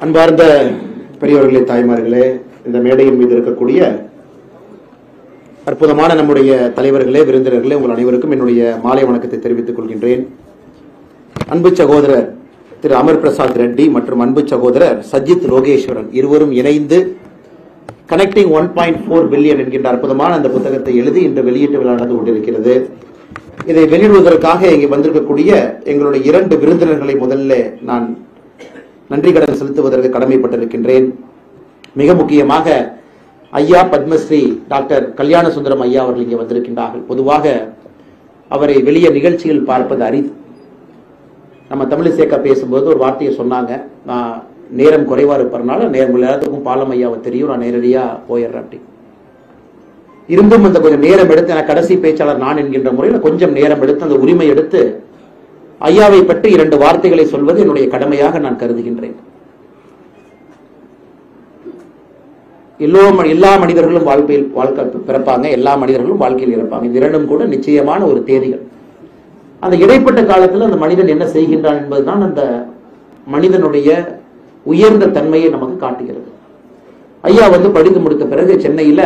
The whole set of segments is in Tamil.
அன்பார்ந்த பெரியவர்களே, தாய்மார்களே, இந்த மேடையின் மீது இருக்கக்கூடிய அற்புதமான நம்முடைய தலைவர்களே, விருந்தினர்களே, உங்கள் அனைவருக்கும் என்னுடைய மாலை வணக்கத்தை தெரிவித்துக் கொள்கின்றேன். அன்பு சகோதரர் திரு அமர் பிரசாத் ரெட்டி மற்றும் அன்பு சகோதரர் சஜித் லோகேஸ்வரன் இருவரும் இணைந்து கனெக்டிங் 1.4 பில்லியன் என்கின்ற அற்புதமான அந்த புத்தகத்தை எழுதி இன்று வெளியீட்டு விழா நடந்து கொண்டிருக்கிறது. இதை வெளியிடுவதற்காக இங்கே வந்திருக்கக்கூடிய எங்களுடைய 2 விருந்தினர்களை முதல்ல நான் நன்றி கடன் செலுத்துவதற்கு கடமைப்பட்டிருக்கின்றேன். மிக முக்கியமாக ஐயா பத்மஸ்ரீ டாக்டர் கல்யாண சுந்தரம் ஐயா அவர்கள் இங்கே வந்திருக்கின்றார்கள். பொதுவாக அவரை வெளியே நிகழ்ச்சியில் பார்ப்பது அரிது. நம்ம தமிழிசேக்கா பேசும்போது ஒரு வார்த்தையை சொன்னாங்க, நான் நேரம் குறைவா இருப்பறனால நேரம் எல்லாத்துக்கும் பாலம் ஐயாவை தெரியும், நான் நேரடியா போயிடுறேன் அப்படி. இருந்தும் அந்த கொஞ்சம் நேரம் எடுத்து, எனக்கு கடைசி பேச்சாளர் நான் என்கின்ற முறையில் கொஞ்சம் நேரம் எடுத்து அந்த உரிமை எடுத்து ஐயாவை பற்றி 2 வார்த்தைகளை சொல்வது என்னுடைய கடமையாக நான் கருதுகின்றேன். எல்லா மனிதர்களும் வாழ்க்கை பிறப்பாங்க, எல்லா மனிதர்களும் வாழ்க்கையில் இறப்பாங்க. இது 2ம் கூட நிச்சயமான ஒரு தேதிகள். அந்த இடைப்பட்ட காலத்தில் அந்த மனிதன் என்ன செய்கின்றான் என்பதுதான் அந்த மனிதனுடைய உயர்ந்த தன்மையை நமக்கு காட்டுகிறது. ஐயா படித்து முடித்த பிறகு சென்னையில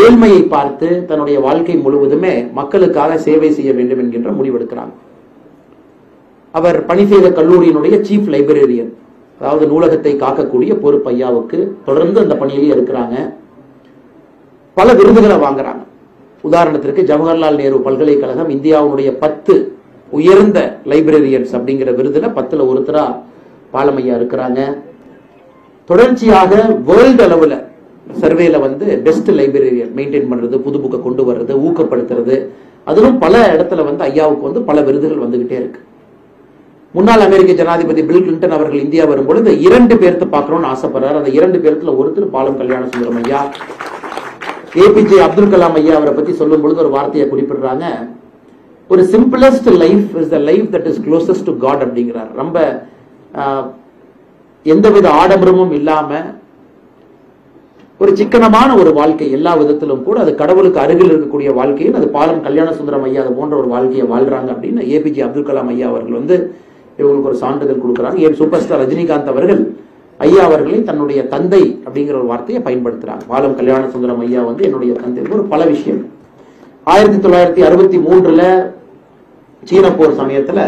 ஏழ்மையை பார்த்து தன்னுடைய வாழ்க்கை முழுவதுமே மக்களுக்காக சேவை செய்ய வேண்டும் என்கின்ற முடிவெடுக்கிறாங்க. அவர் பணி செய்த கல்லூரியினுடைய சீஃப் லைப்ரரியன், அதாவது நூலகத்தை காக்கக்கூடிய பொறுப்பு ஐயாவுக்கு. தொடர்ந்து அந்த பணியிலேயே இருக்கிறாங்க. பல விருதுகளை வாங்குறாங்க. உதாரணத்திற்கு ஜவஹர்லால் நேரு பல்கலைக்கழகம் இந்தியாவுடைய 10 உயர்ந்த லைப்ரரியன்ஸ் அப்படிங்கிற விருதுல 10ல் ஒருத்தரா பாலமையா இருக்கிறாங்க. தொடர்ச்சியாக வேர்ல்டு அளவுல சர்வேல பெஸ்ட் லைப்ரரியன் மெயின்டைன் பண்றது, புது புக்கை கொண்டு வர்றது, ஊக்கப்படுத்துறது, அதிலும் பல இடத்துல ஐயாவுக்கு பல விருதுகள் வந்துகிட்டே இருக்கு. முன்னாள் அமெரிக்க ஜனாதிபதி பில் கிளின்டன் அவர்கள் இந்தியா வரும்பொழுது 2 பேர்த்த பார்க்கணும்னு ஆசைப்படுறாரு. அந்த 2 பேர்த்துல ஒருத்தர் பாலம் கல்யாண சுந்தரம் ஐயா. ஏபிஜே அப்துல் கலாம் ஐயா அவரை பத்தி சொல்லும் பொழுது ஒரு வார்த்தையை குறிப்பிடுறாங்க, ஒரு simplest life is the life that is closest to God அப்படிங்கிறார். ரொம்ப எந்தவித ஆடம்பரமும் இல்லாம ஒரு சிக்கனமான ஒரு வாழ்க்கை, எல்லா விதத்திலும் கூட அது கடவுளுக்கு அருகில் இருக்கக்கூடிய வாழ்க்கையில் அது பாலம் கல்யாண சுந்தரம் ஐயா அது போன்ற ஒரு வாழ்க்கையை வாழ்றாங்க அப்படின்னு ஏபிஜே அப்துல் கலாம் ஐயா அவர்கள் இவங்களுக்கு ஒரு சான்றிதழ் கொடுக்குறாங்க. ஏன் சூப்பர் ஸ்டார் ரஜினிகாந்த் அவர்கள் ஐயா அவர்களை தன்னுடைய தந்தை அப்படிங்கிற ஒரு வார்த்தையை பயன்படுத்துறாங்க. பாலம் கல்யாண சுந்தரம் ஐயா என்னுடைய தந்தை. ஒரு பல விஷயம். 1963 சீன போர் சமயத்துல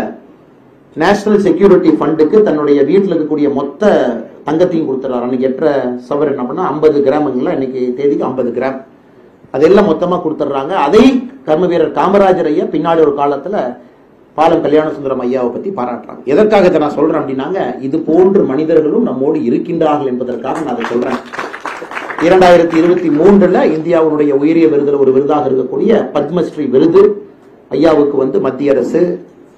நேஷனல் செக்யூரிட்டி ஃபண்டுக்கு தன்னுடைய வீட்டில் இருக்கக்கூடிய மொத்த தங்கத்தையும் கொடுத்துறாரு. அன்னைக்கு 8 சவரன் அப்படின்னா 50 கிராமுங்களா, இன்னைக்கு தேதிக்கு 50 கிராம், அதெல்லாம் மொத்தமா கொடுத்துட்றாங்க. அதை கர்ம வீரர் காமராஜர் ஐயா பின்னாடி ஒரு காலத்துல பாலம் கல்யாண சுந்தரம் ஐயாவை பத்தி பாராட்டுறாங்க. எதற்காக இதை நான் சொல்றேன் அப்படின்னாங்க, இது போன்ற மனிதர்களும் நம்மோடு இருக்கின்றார்கள் என்பதற்காக நான் அதை சொல்றேன். 2023 இந்தியாவுடைய உயரிய விருதுல ஒரு விருதாக இருக்கக்கூடிய பத்மஸ்ரீ விருது ஐயாவுக்கு மத்திய அரசு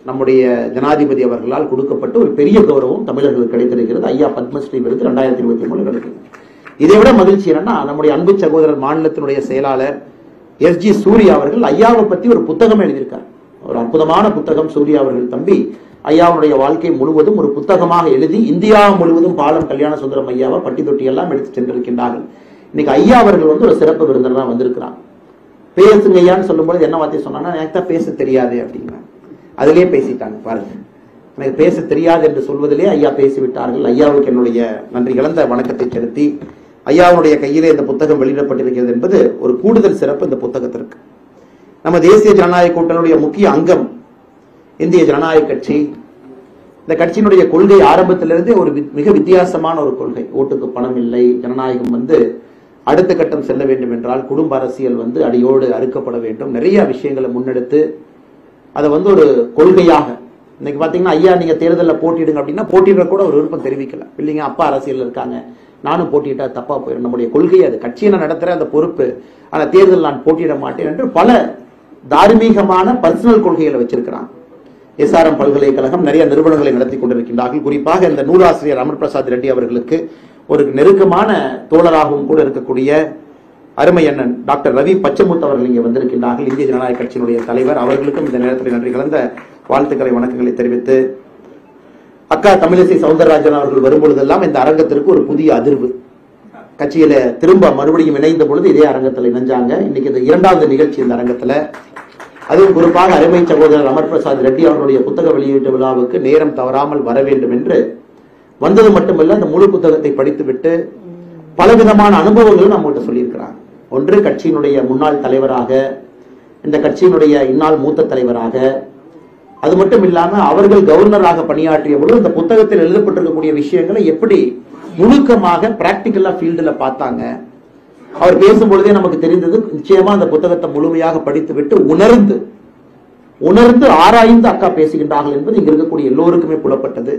நம்முடைய ஜனாதிபதி அவர்களால் கொடுக்கப்பட்ட ஒரு பெரிய கௌரவம் தமிழர்களுக்கு கிடைத்திருக்கிறது. ஐயா பத்மஸ்ரீ விருது 2023 கிடைக்கிறது. இதை விட மகிழ்ச்சி என்னன்னா, நம்முடைய அன்பு சகோதரர் மாநிலத்தினுடைய செயலாளர் எஸ்ஜி சூர்யா அவர்கள் ஐயாவை பத்தி ஒரு புத்தகம் எழுதியிருக்கார். ஒரு அற்புதமான புத்தகம். சூர்யா அவர்கள் தம்பி ஐயாவுடைய வாழ்க்கை முழுவதும் ஒரு புத்தகமாக எழுதி இந்தியா முழுவதும் பாலம் கல்யாண சுந்தரம் ஐயாவை பட்டி தொட்டி எல்லாம் எடுத்து சென்றிருக்கின்றார்கள். இன்னைக்கு ஐயா அவர்கள் ஒரு சிறப்பு விருந்தினரா வந்திருக்கிறாங்க. பேசுங்க ஐயான்னு சொல்லும்போது என்ன வார்த்தை சொன்னாங்கன்னா, எனக்கு தான் பேச தெரியாது அப்படிங்கிறாங்க. அதிலே பேசிட்டாங்க பாருங்க. எனக்கு பேச தெரியாது என்று சொல்வதிலே ஐயா பேசிவிட்டார்கள். ஐயாவுக்கு என்னுடைய நன்றி கலந்த வணக்கத்தை செலுத்தி, ஐயாவுடைய கையிலே இந்த புத்தகம் வெளியிடப்பட்டிருக்கிறது என்பது ஒரு கூடுதல் சிறப்பு இந்த புத்தகத்திற்கு. நம்ம தேசிய ஜனநாயக கூட்டணியுடைய முக்கிய அங்கம் இந்திய ஜனநாயக கட்சி. இந்த கட்சியினுடைய கொள்கை ஆரம்பத்திலிருந்தே ஒரு மிக வித்தியாசமான ஒரு கொள்கை. ஓட்டுக்கு பணம் இல்லை, ஜனநாயகம் அடுத்த கட்டம் செல்ல வேண்டும் என்றால் குடும்ப அரசியல் அடியோடு அறுக்கப்பட வேண்டும், நிறைய விஷயங்களை முன்னெடுத்து அதை ஒரு கொள்கையாக. இன்னைக்கு பாத்தீங்கன்னா, ஐயா நீங்க தேர்தலில் போட்டிடுங்க அப்படின்னா போட்டியிட கூட ஒரு விருப்பம் தெரிவிக்கல. இல்லைங்க, அப்பா அரசியல் இருக்காங்க, நானும் போட்டியிட்டா தப்பா போயிடும், நம்முடைய கொள்கை அது, கட்சியை நடத்துற அந்த பொறுப்பு, ஆனா தேர்தல் நான் போட்டியிட மாட்டேன் என்று பல தார்மீகமான பர்சனல் கொள்கைகளை வச்சிருக்கிறாங்க. எஸ்ஆர்எம் பல்கலைக்கழகம் நிறைய நிறுவனங்களை நடத்தி கொண்டிருக்கின்றார்கள். குறிப்பாக இந்த நூலாசிரியர் அமர் பிரசாத் ரெட்டி அவர்களுக்கு ஒரு நெருக்கமான தோழராகவும் கூட இருக்கக்கூடிய அருமை அண்ணன் டாக்டர் ரவி பச்சமுத்து அவர்கள் இங்கே வந்திருக்கின்றார்கள், இந்திய ஜனநாயக கட்சியினுடைய தலைவர். அவர்களுக்கும் இந்த நேரத்தில் நன்றி கலந்த வாழ்த்துக்களை வணக்கங்களை தெரிவித்து, அக்கா தமிழிசை சவுந்தரராஜன் அவர்கள் வரும்பொழுதெல்லாம் இந்த அரங்கத்திற்கு ஒரு புதிய அதிர்வு. கட்சியில திரும்ப மறுபடியும் இணைந்த பொழுது இதே அரங்கத்தில் இணைஞ்சாங்க. இன்னைக்கு இது 2வது நிகழ்ச்சி இந்த அரங்கத்துல. அதுவும் குறிப்பாக அருமை சகோதரர் அமர் பிரசாத் ரெட்டி அவர்களுடைய புத்தக வெளியீட்டு விழாவுக்கு நேரம் தவறாமல் வர வேண்டும் என்று வந்தது மட்டுமல்ல, அந்த முழு புத்தகத்தை படித்துவிட்டு பலவிதமான அனுபவங்களும் நம்மகிட்ட சொல்லியிருக்கிறாங்க. ஒன்று, கட்சியினுடைய முன்னாள் தலைவராக, இந்த கட்சியினுடைய இந்நாள் மூத்த தலைவராக, அது மட்டும் இல்லாம அவர்கள் கவர்னராக பணியாற்றிய பொழுது இந்த புத்தகத்தில் எழுதப்பட்டிருக்கக்கூடிய விஷயங்களை எப்படி முழுக்கமாக பிராக்டிக்கலா ஃபீல்டுல பார்த்தாங்க. அவர் பேசும்பொழுதே நமக்கு தெரிந்தது, நிச்சயமா அந்த புத்தகத்தை முழுமையாக படித்துவிட்டு உணர்ந்து ஆராய்ந்து அக்கா பேசுகின்றார்கள் என்பது இங்க இருக்கக்கூடிய எல்லோருக்குமே புலப்பட்டது.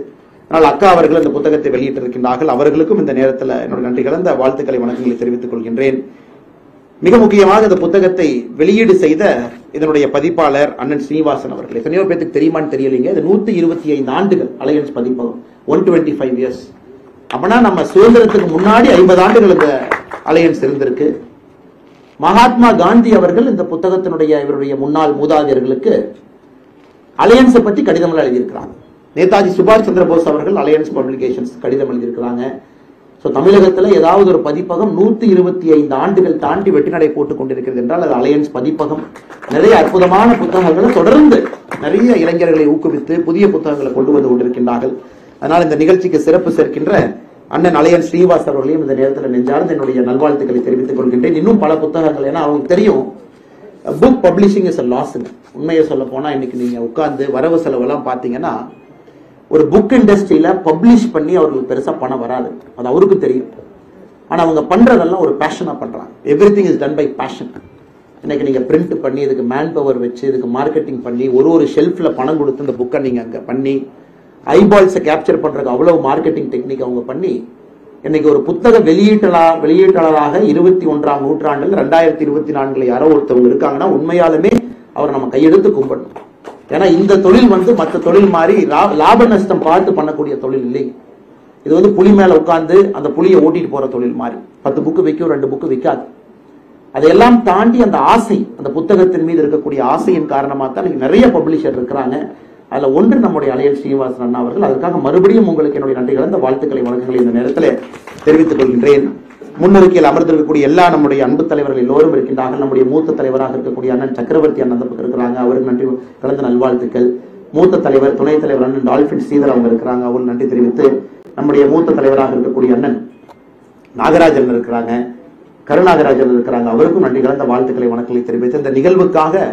அதனால் அக்கா அவர்கள் அந்த புத்தகத்தை வெளியிட்டிருக்கின்றார்கள். அவர்களுக்கும் இந்த நேரத்தில் என்னோட நன்றி கலந்த வாழ்த்துக்களை, வணக்கங்களை தெரிவித்துக் கொள்கின்றேன். மிக முக்கியமாக இந்த புத்தகத்தை வெளியீடு செய்த இதனுடைய பதிப்பாளர் அண்ணன் ஸ்ரீனிவாசன் அவர்கள். எத்தனையோ பேருக்கு தெரியுமான்னு தெரியலீங்க, இது 125 ஆண்டுகள் அலையன்ஸ் பதிப்பகம், 125 இயர்ஸ். அப்படின்னா நம்ம சுதந்திரத்துக்கு முன்னாடி 50 ஆண்டுகள் இந்த அலையன்ஸ் இருந்திருக்கு. மகாத்மா காந்தி அவர்கள் இந்த புத்தகத்தினுடைய இவருடைய முன்னாள் மூதாதையர்களுக்கு அலையன்ஸை பற்றி கடிதம் எழுதியிருக்கிறாங்க. நேதாஜி சுபாஷ் சந்திர போஸ் அவர்கள் அலையன்ஸ் பப்ளிகேஷன்ஸ் கடிதம் எழுதியிருக்கிறாங்க. தமிழகத்தில் ஏதாவது ஒரு பதிப்பகம் 125 ஆண்டுகள் தாண்டி வெற்றிநடை போட்டுக் கொண்டிருக்கிறது என்றால் அது அலையன்ஸ் பதிப்பகம். நிறைய அற்புதமான புத்தகங்களை தொடர்ந்து நிறைய இளைஞர்களை ஊக்குவித்து புதிய புத்தகங்களை கொண்டு வந்து கொண்டிருக்கின்றார்கள். அதனால் இந்த நிகழ்ச்சிக்கு சிறப்பு சேர்க்கின்ற அண்ணன் அலையன்ஸ் ஸ்ரீவாஸ் அவர்களையும் இந்த நேரத்தில் நெஞ்சார்ந்து என்னுடைய நல்வாழ்த்துக்களை தெரிவித்துக் கொள்கின்றேன். இன்னும் பல புத்தகங்கள், ஏன்னா அவங்க தெரியும் book publishing is a loss. உண்மையை சொல்ல போனா இன்னைக்கு நீங்க உட்கார்ந்து வரவு செலவெல்லாம் பாத்தீங்கன்னா ஒரு புக் இண்டஸ்ட்ரியில பப்ளிஷ் பண்ணி அவர்களுக்கு பெருசா பணம் வராது, அது அவருக்கு தெரியும். ஆனா அவங்க பண்றதெல்லாம் ஒரு பேஷனா பண்றாங்க. Everything is done by passion. இன்னைக்கு நீங்க பிரிண்ட் பண்ணி இதுக்கு மேன் பவர் வச்சு இதுக்கு மார்க்கெட்டிங் பண்ணி ஒரு ஷெல்ஃப்ல பணம் கொடுத்து இந்த புக்கை நீங்க அங்க பண்ணி ஐபால்ஸை கேப்சர் பண்றதுக்கு அவ்வளவு மார்க்கெட்டிங் டெக்னிக் அவங்க பண்ணி இன்னைக்கு ஒரு புத்தக வெளியீட்டாளராக 21ஆம் நூற்றாண்டில் 2024 யாரோ ஒருத்தவங்க இருக்காங்கன்னா உண்மையாலுமே அவர் நம்ம கையெடுத்து கும்பிடணும். ஏன்னா இந்த தொழில் மற்ற தொழில் மாதிரி லாப நஷ்டம் பார்த்து பண்ணக்கூடிய தொழில் இல்லை. இது புலி மேல உட்கார்ந்து அந்த புலியை ஓட்டிட்டு போற தொழில் மாதிரி. 10 புக்கு விற்கும், 2 புக்கு விற்காது. அதையெல்லாம் தாண்டி அந்த ஆசை, அந்த புத்தகத்தின் மீது இருக்கக்கூடிய ஆசையின் காரணமாக தான் நிறைய பப்ளிஷர் இருக்கிறாங்க. அதுல ஒன்று நம்முடைய அலையன்ஸ் ஸ்ரீனிவாசன் அண்ணா அவர்கள். அதுக்காக மறுபடியும் உங்களுக்கு என்னுடைய நன்றி கலந்த வாழ்த்துக்களை, வணக்கங்களை இந்த நேரத்தில் தெரிவித்துக் கொள்கின்றேன். முன்னிருக்கையில் அமர்ந்திருக்கக்கூடிய எல்லா நம்முடைய அன்பு தலைவர்கள் எல்லோரும் இருக்கின்றார்கள். நம்முடைய மூத்த தலைவராக இருக்கக்கூடிய அண்ணன் சக்கரவர்த்தி அண்ணன் இருக்கிறாங்க, அவருக்கு நன்றி கலந்த நல்வாழ்த்துக்கள். மூத்த தலைவர் துணைத் தலைவர் அண்ணன் டால்பின் ஸ்ரீதர் அவங்க இருக்கிறாங்க, அவங்களுக்கு நன்றி தெரிவித்து, நம்முடைய மூத்த தலைவராக இருக்கக்கூடிய அண்ணன் நாகராஜன் இருக்கிறாங்க, கருநாகராஜன் இருக்கிறாங்க, அவருக்கும் நன்றி கலந்த வாழ்த்துக்களை, வணக்கங்களை தெரிவித்து, இந்த நிகழ்வுக்காக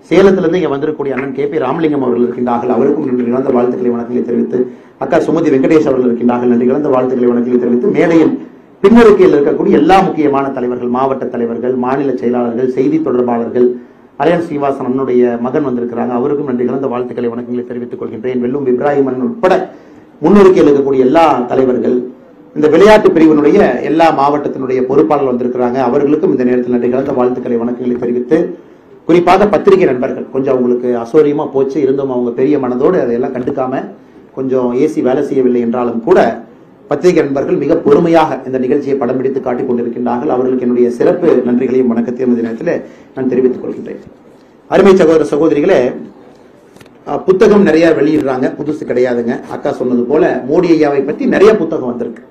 சேலத்திலிருந்து இங்க வந்திருக்கக்கூடிய அண்ணன் கே பி ராமலிங்கம் அவர்கள் இருக்கின்றார்கள், அவருக்கும் நன்றி கலந்த வாழ்த்துக்களை, வணக்கங்களை தெரிவித்து, அக்கா சுமதி வெங்கடேஷ் அவர்கள் இருக்கின்றார்கள், நன்றி கலந்த வாழ்த்துக்களை, வணக்கங்களை தெரிவித்து, மேடையில் பின்னருக்கையில் இருக்கக்கூடிய எல்லா முக்கியமான தலைவர்கள், மாவட்ட தலைவர்கள், மாநில செயலாளர்கள், செய்தி தொடர்பாளர்கள், அலையன்ஸ் ஸ்ரீனிவாசன் அண்ணனுடைய மகன் வந்திருக்கிறாங்க, அவருக்கும் நன்றி கலந்த வாழ்த்துக்களை, வணக்கங்களை தெரிவித்துக் கொள்கின்றேன். வெல்லும் இப்ராஹிம் அண்ணன் உட்பட முன்னிருக்கையில் இருக்கக்கூடிய எல்லா தலைவர்கள், இந்த விளையாட்டு பிரிவினுடைய எல்லா மாவட்டத்தினுடைய பொறுப்பாளர்கள் வந்திருக்கிறாங்க, அவர்களுக்கும் இந்த நேரத்தில் நன்றி கலந்த வாழ்த்துக்களை, வணக்கங்களை தெரிவித்து, குறிப்பாக பத்திரிகை நண்பர்கள், கொஞ்சம் அவங்களுக்கு அசௌரியமா போச்சு, இருந்தும் அவங்க பெரிய மனதோடு அதையெல்லாம் கண்டுக்காம கொஞ்சம் ஏசி வேலை செய்யவில்லை என்றாலும் கூட பத்திரிகை நண்பர்கள் மிக பொறுமையாக இந்த நிகழ்ச்சியை படம் பிடித்து காட்டிக் கொண்டிருக்கின்றார்கள். அவர்களுக்கு என்னுடைய சிறப்பு நன்றிகளையும் வணக்கத்தையும் இந்த நேரத்தில் நான் தெரிவித்துக் கொள்கின்றேன். அருமை சகோதர சகோதரிகளே, புத்தகம் நிறைய வெளியிடுறாங்க, புதுசு கிடையாதுங்க. அக்கா சொன்னது போல மோடி ஐயாவை பற்றி நிறைய புத்தகம் வந்திருக்கு,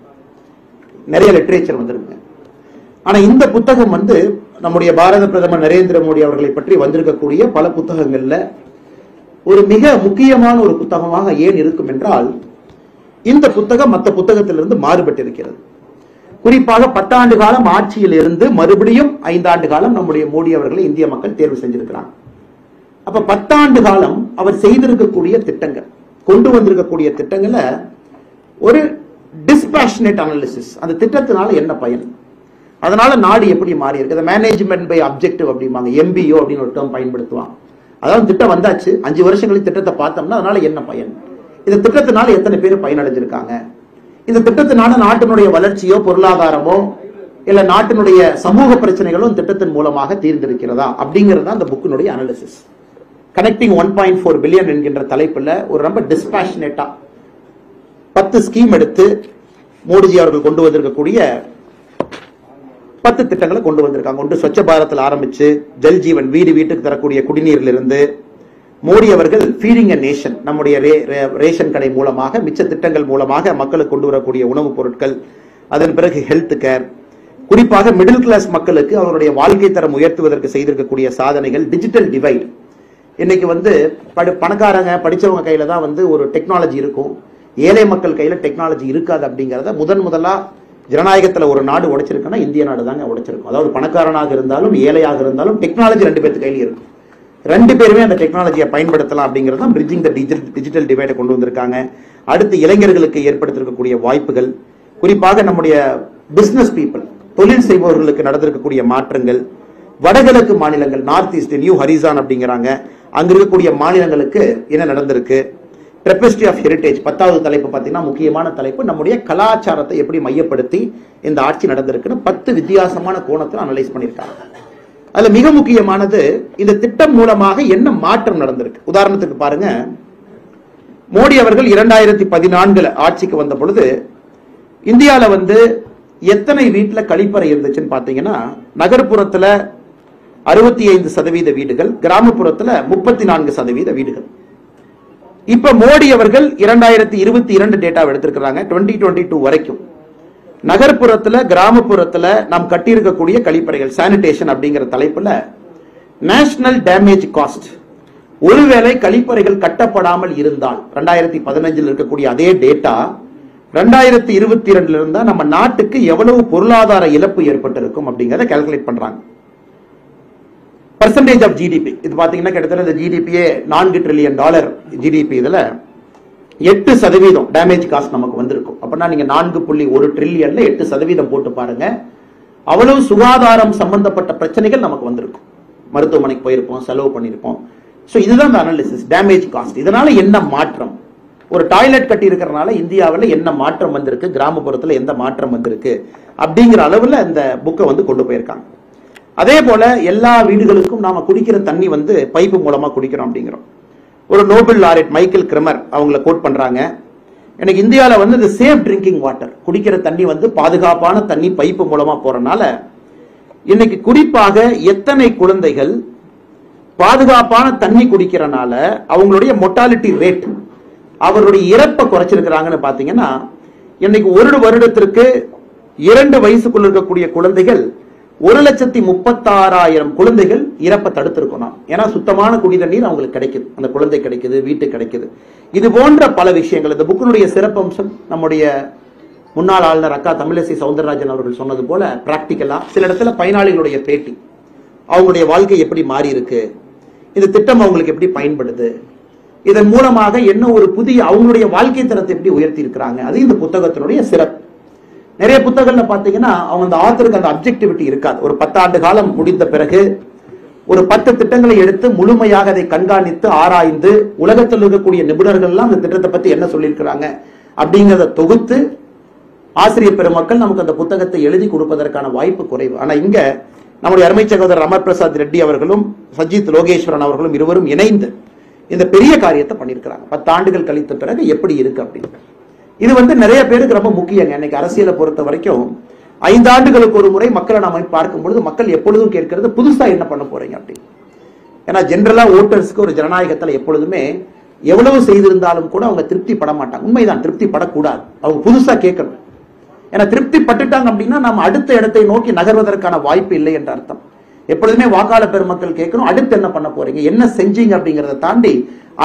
நிறைய லிட்டரேச்சர் வந்திருக்கு. ஆனா இந்த புத்தகம் நம்முடைய பாரத பிரதமர் நரேந்திர மோடி அவர்களை பற்றி வந்திருக்கக்கூடிய பல புத்தகங்கள்ல ஒரு மிக முக்கியமான ஒரு புத்தகமாக ஏன் இருக்கும் என்றால், இந்த புத்தகம் மற்ற புத்தகத்திலிருந்து மாறுபட்டு இருக்கிறது. குறிப்பாக 10 ஆண்டு காலம் ஆட்சியில் இருந்து மறுபடியும் 5 ஆண்டு காலம் நம்முடைய மோடி அவர்களை இந்திய மக்கள் தேர்வு செஞ்சிருக்கிறாங்க. அப்ப 10 ஆண்டு காலம் அவர் செய்திருக்கக்கூடிய திட்டங்கள், கொண்டு வந்திருக்கக்கூடிய திட்டங்களை ஒரு டிஸ்பேஷனேட் அனாலிசிஸ், அந்த திட்டத்தினால என்ன பயன், அதனால நாடு எப்படி மாறி இருக்கு, மேனேஜ்மெண்ட் பை அப்ஜெக்டிவ் அப்படிம்பாங்க, MBO அப்படின்னு ஒரு டேர்ம் பயன்படுத்துவாங்க. அதாவது திட்டம் வந்தாச்சு, 5 வருஷங்களில் திட்டத்தை பார்த்தோம்னா அதனால என்ன பயன், இந்த திட்டத்தினால எத்தனை பேர் பயனடைஞ்சிருக்காங்க, இந்த திட்டத்தினால நாட்டினுடைய வளர்ச்சியோ பொருளாதாரமோ இல்ல நாட்டினுடைய சமூக பிரச்சனைகளும் திட்டத்தின் மூலமாக தீர்ந்திருக்கிறதா அப்படிங்கிறது அந்த புக்கினுடைய அனாலிசிஸ். கனெக்டிங் 1.4 பில்லியன் என்கின்ற தலைப்புல ஒரு ரொம்ப டிஸ்பேஷனேட்டா 10 ஸ்கீம் எடுத்து மோடிஜி அவர்கள் கொண்டு வந்திருக்கக்கூடிய 10 திட்டங்களை கொண்டு வந்திருக்காங்க. ஒன்று ஸ்வச்ச பாரத்தில் ஆரம்பிச்சு ஜல் ஜீவன், வீடு வீட்டுக்கு தரக்கூடிய குடிநீரில் இருந்து, மோடி அவர்கள் ஃபீடிங் அ நேஷன், நம்முடைய ரேஷன் கடை மூலமாக மிச்ச திட்டங்கள் மூலமாக மக்களுக்கு கொண்டு வரக்கூடிய உணவுப் பொருட்கள், அதன் பிறகு ஹெல்த் கேர், குறிப்பாக மிடில் கிளாஸ் மக்களுக்கு அவருடைய வாழ்க்கை தரம் உயர்த்துவதற்கு செய்திருக்கக்கூடிய சாதனைகள், டிஜிட்டல் டிவைட். இன்னைக்கு பணக்காரங்க படிச்சவங்க கையில தான் ஒரு டெக்னாலஜி இருக்கும், ஏழை மக்கள் கையில டெக்னாலஜி இருக்காது அப்படிங்கறத முதலா ஜனநாயகத்துல ஒரு நாடு உடைச்சிருக்குன்னா இந்திய நாடு தாங்க உடைச்சிருக்கும். அதாவது பணக்காரனாக இருந்தாலும் ஏழையாக இருந்தாலும் டெக்னாலஜி ரெண்டு பேருக்கு கையில இருக்கும். ரெண்டு பேருமே அந்த டெக்னாலஜியை பயன்படுத்தலாம் அப்படிங்கிறது தான் பிரிட்ஜிங் த டிஜிட்டல் டிவைடை கொண்டு வந்திருக்காங்க. அடுத்து இளைஞர்களுக்கு ஏற்படுத்திருக்கக்கூடிய வாய்ப்புகள், குறிப்பாக நம்முடைய பிசினஸ் பீப்புள், தொழில் செய்பவர்களுக்கு நடந்திருக்கக்கூடிய மாற்றங்கள், வடகிழக்கு மாநிலங்கள், நார்த் ஈஸ்ட் நியூ ஹரிசான் அப்படிங்கிறாங்க, அங்க இருக்கக்கூடிய மாநிலங்களுக்கு என்ன நடந்திருக்கு, டெபஸ்ட்ரி ஆஃப் ஹெரிடேஜ் 10வது தலைப்பு பார்த்தீங்கன்னா முக்கியமான தலைப்பு, நம்முடைய கலாச்சாரத்தை எப்படி மையப்படுத்தி இந்த ஆட்சி நடந்திருக்குன்னு 10 வித்தியாசமான கோணத்தில் அனலைஸ் பண்ணியிருக்காங்க. அதுல மிக முக்கியமானது இந்த திட்டம் மூலமாக என்ன மாற்றம் நடந்திருக்கு. உதாரணத்துக்கு பாருங்க, மோடி அவர்கள் 2014 ஆட்சிக்கு வந்த பொழுது இந்தியாவில் எத்தனை வீட்டில் கழிப்பறை இருந்துச்சுன்னு பார்த்தீங்கன்னா, நகர்ப்புறத்தில் 65% வீடுகள், கிராமப்புறத்தில் 34% வீடுகள். இப்ப மோடி அவர்கள் 2022 டேட்டா எடுத்திருக்கிறாங்க, 2022 வரைக்கும் நகர்ப்புறத்துல கிராமப்புறத்துல நாம் கட்டியிருக்கக்கூடிய கழிப்பறைகள் சானிடேஷன் அப்படிங்கிற தலைப்புல நேஷனல் டேமேஜ் காஸ்ட், ஒருவேளை கழிப்பறைகள் கட்டப்படாமல் இருந்தால் 2015 இருக்கக்கூடிய அதே டேட்டா 2022 இருந்தா நம்ம நாட்டுக்கு எவ்வளவு பொருளாதார இழப்பு ஏற்பட்டிருக்கும் அப்படிங்கறத கால்குலேட் பண்றாங்க. பர்சன்டேஜ் ஆஃப் ஜிடிபி இது பாத்தீங்கன்னா கிட்டத்தட்ட இந்த ஜிடிபியே $4 trillion ஜிடிபி, இதுல 8% டேமேஜ் காஸ்ட் நமக்கு வந்திருக்கும். அப்படின்னா நீங்க 4.1 trillion 8% போட்டு பாருங்க, அவ்வளவு சுகாதாரம் சம்பந்தப்பட்ட பிரச்சனைகள் நமக்கு வந்திருக்கும். மருத்துவமனைக்கு போயிருப்போம், செலவு பண்ணிருப்போம். சோ இதுதான் அனாலிசிஸ் டேமேஜ் காஸ்ட். இதனால என்ன மாற்றம், ஒரு டாய்லெட் கட்டி இருக்கிறனால இந்தியாவில் என்ன மாற்றம் வந்திருக்கு, கிராமப்புறத்தில் எந்த மாற்றம் வந்திருக்கு அப்படிங்கிற அளவுல இந்த புக்கை கொண்டு போயிருக்காங்க. அதே போல எல்லா வீடுகளுக்கும் நாம குடிக்கிற தண்ணி பைப்பு மூலமா குடிக்கிறோம் அப்படிங்கிறோம். ஒரு நோபல் லாரெட் மைக்கேல் கிரமர் அவங்கள கோட் பண்றாங்க, எனக்கு இந்தியாவில் இந்த சேஃப் ட்ரிங்கிங் வாட்டர், குடிக்கிற தண்ணி பாதுகாப்பான தண்ணி பைப்பு மூலமா போறனால இன்னைக்கு குறிப்பாக எத்தனை குழந்தைகள் பாதுகாப்பான தண்ணி குடிக்கிறனால அவங்களுடைய மொர்டாலிட்டி ரேட், அவருடைய இறப்பை குறைச்சிருக்கிறாங்கன்னு பாத்தீங்கன்னா, இன்னைக்கு ஒரு வருடத்திற்கு 2 வயசுக்குள்ள இருக்கக்கூடிய குழந்தைகள் 1,36,000 குழந்தைகள் இறப்பை தடுத்திருக்கோம். ஏன்னா சுத்தமான குடி தண்ணீர் அவங்களுக்கு கிடைக்குது, அந்த குழந்தை கிடைக்குது, வீட்டுக்கு கிடைக்குது. இது போன்ற பல விஷயங்கள் இந்த புக்கினுடைய சிறப்பம்சம். நம்முடைய முன்னாள் ஆளுநர் அக்கா தமிழிசை சவுந்தரராஜன் அவர்கள் சொன்னது போல பிராக்டிக்கலா சில இடத்துல பயனாளிகளுடைய பேட்டி, அவங்களுடைய வாழ்க்கை எப்படி மாறி இருக்கு, இந்த திட்டம் அவங்களுக்கு எப்படி பயன்படுது, இதன் மூலமாக என்ன ஒரு புதிய அவங்களுடைய வாழ்க்கை தரத்தை எப்படி உயர்த்தி இருக்கிறாங்க, அது இந்த புத்தகத்தினுடைய சிறப்பு. நிறைய புத்தகங்கள்ல பாத்தீங்கன்னா அவங்க அந்த ஆத்தருக்கு அந்த அப்ஜெக்டிவிட்டி இருக்காது. ஒரு 10 ஆண்டு காலம் முடிந்த பிறகு ஒரு 10 திட்டங்களை எடுத்து முழுமையாக அதை கண்காணித்து ஆராய்ந்து உலகத்தில் இருக்கக்கூடிய நிபுணர்கள் எல்லாம் அந்த திட்டத்தை பத்தி என்ன சொல்லியிருக்கிறாங்க அப்படிங்கிறத தொகுத்து ஆசிரியர் பெருமக்கள் நமக்கு அந்த புத்தகத்தை எழுதி கொடுப்பதற்கான வாய்ப்பு குறைவு. ஆனா இங்க நம்முடைய அருமை சகோதரர் அமர் பிரசாத் ரெட்டி அவர்களும் சஜித் லோகேஸ்வரன் அவர்களும் இருவரும் இணைந்து இந்த பெரிய காரியத்தை பண்ணியிருக்கிறாங்க. 10 ஆண்டுகள் கழித்த பிறகு எப்படி இருக்கு அப்படின்னு. இது நிறைய பேருக்கு ரொம்ப முக்கியங்க. இன்னைக்கு அரசியலை பொறுத்த வரைக்கும் 5 ஆண்டுகளுக்கு ஒரு முறை மக்களை நாம பார்க்கும் பொழுது மக்கள் எப்பொழுதும் கேட்கிறது புதுசா என்ன பண்ண போறீங்க அப்படின்னு. ஏன்னா ஜெனரலா ஓட்டர்ஸ்க்கு ஒரு ஜனநாயகத்துல எப்பொழுதுமே எவ்வளவு செய்திருந்தாலும் கூட அவங்க திருப்தி பட மாட்டாங்க. உண்மைதான், திருப்தி படக்கூடாது, அவங்க புதுசா கேட்கணும். ஏன்னா திருப்தி பட்டுட்டாங்க அப்படின்னா நம்ம அடுத்த இடத்தை நோக்கி நகர்வதற்கான வாய்ப்பு இல்லை என்ற அர்த்தம். எப்பொழுதுமே வாக்காளர் பெருமக்கள் கேட்கணும், அடுத்து என்ன பண்ண போறீங்க, என்ன செஞ்சீங்க அப்படிங்கறத தாண்டி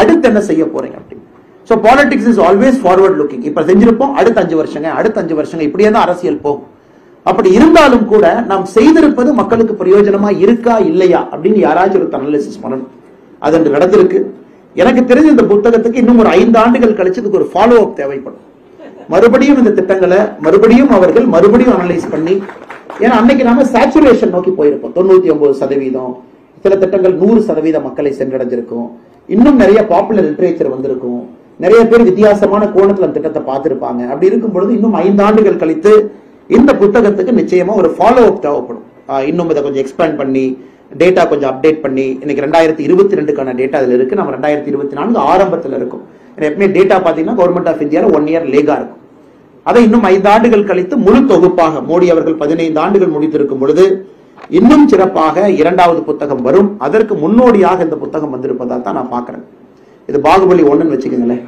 அடுத்து என்ன செய்ய போறீங்க அப்படின்னு. So politics is always forward looking. இப்ப செஞ்சிருப்போம், அடுத்த 5 வருஷங்க, அடுத்த 5 வருஷங்க, இப்படியே தான் அரசியல் போகும். அப்படி இருந்தாலும் கூட நாம் செய்திருப்பது மக்களுக்கு பிரயோஜனமா இருக்கா இல்லையா அப்படின்னு யாராச்சும் ஒரு அனாலிசிஸ் பண்ணணும். அது நடந்திருக்கு. எனக்கு தெரிஞ்ச இந்த புத்தகத்துக்கு இன்னும் ஒரு 5 ஆண்டுகள் கழிச்சு இதுக்கு ஒரு ஃபாலோ அப் தேவைப்படும். மறுபடியும் இந்த திட்டங்களை மறுபடியும் அவர்கள் மறுபடியும் அனலைஸ் பண்ணி, ஏன்னா அன்னைக்கு நாம சேச்சுரேஷன் நோக்கி போயிருப்போம். 99%, சில திட்டங்கள் 100% மக்களை சென்றடைஞ்சிருக்கும். இன்னும் நிறைய பாப்புலர் லிட்டரேச்சர் வந்திருக்கும். நிறைய பேர் வித்தியாசமான கோணத்துல அந்த திட்டத்தை பார்த்திருப்பாங்க. அப்படி இருக்கும் பொழுது இன்னும் 5 ஆண்டுகள் கழித்து இந்த புத்தகத்துக்கு நிச்சயமா ஒரு ஃபாலோ அப் தேவைப்படும். இன்னும் இதை கொஞ்சம் எக்ஸ்பேண்ட் பண்ணி டேட்டா கொஞ்சம் அப்டேட் பண்ணி, இன்னைக்கு 2022க்கான டேட்டா இதுல இருக்கு, நம்ம 2024 ஆரம்பத்துல இருக்கும். எப்பவுமே டேட்டா பாத்தீங்கன்னா கவர்மெண்ட் ஆஃப் இந்தியால 1 இயர் லேகா இருக்கும். அதை இன்னும் 5 ஆண்டுகள் கழித்து முழு தொகுப்பாக மோடி அவர்கள் 15 ஆண்டுகள் முடித்திருக்கும் பொழுது இன்னும் சிறப்பாக 2வது புத்தகம் வரும். அதற்கு முன்னோடியாக இந்த புத்தகம் வந்திருப்பதா தான் நான் பாக்குறேன். இது பாகுபலி 1ன்னு வச்சுக்கோங்களேன்.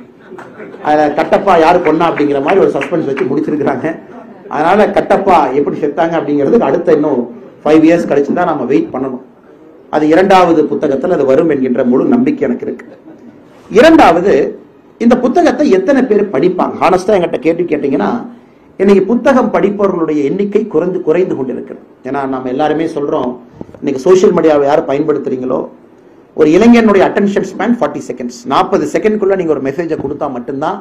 கட்டப்பா யாரு கொன்னா அப்படிங்கிற மாதிரி ஒரு சஸ்பென்ஸ் வச்சு முடிச்சிருக்கிறாங்க. அதனால கட்டப்பா எப்படி செத்தாங்க அப்படிங்கிறதுக்கு அடுத்த இன்னும் 5 இயர்ஸ் கழிச்சு தான் நாம வெயிட் பண்ணணும். அது 2வது புத்தகத்தில் அது வரும் என்கின்ற முழு நம்பிக்கை எனக்கு இருக்கு. 2வது இந்த புத்தகத்தை எத்தனை பேர் படிப்பாங்க? ஹானஸ்டா என்கிட்ட கேட்டீங்கன்னா இன்னைக்கு புத்தகம் படிப்பவர்களுடைய எண்ணிக்கை குறைந்து கொண்டிருக்கிறது. ஏன்னா நம்ம எல்லாருமே சொல்றோம், இன்னைக்கு சோசியல் மீடியாவை யார் பயன்படுத்துறீங்களோ, ஒரு இளைஞனுடைய அட்டென்ஷன் ஸ்பேன் 40 செகண்ட்ஸ். 40 செகண்ட்குள்ள நீங்க ஒரு மெசேஜை கொடுத்தா மட்டும்தான்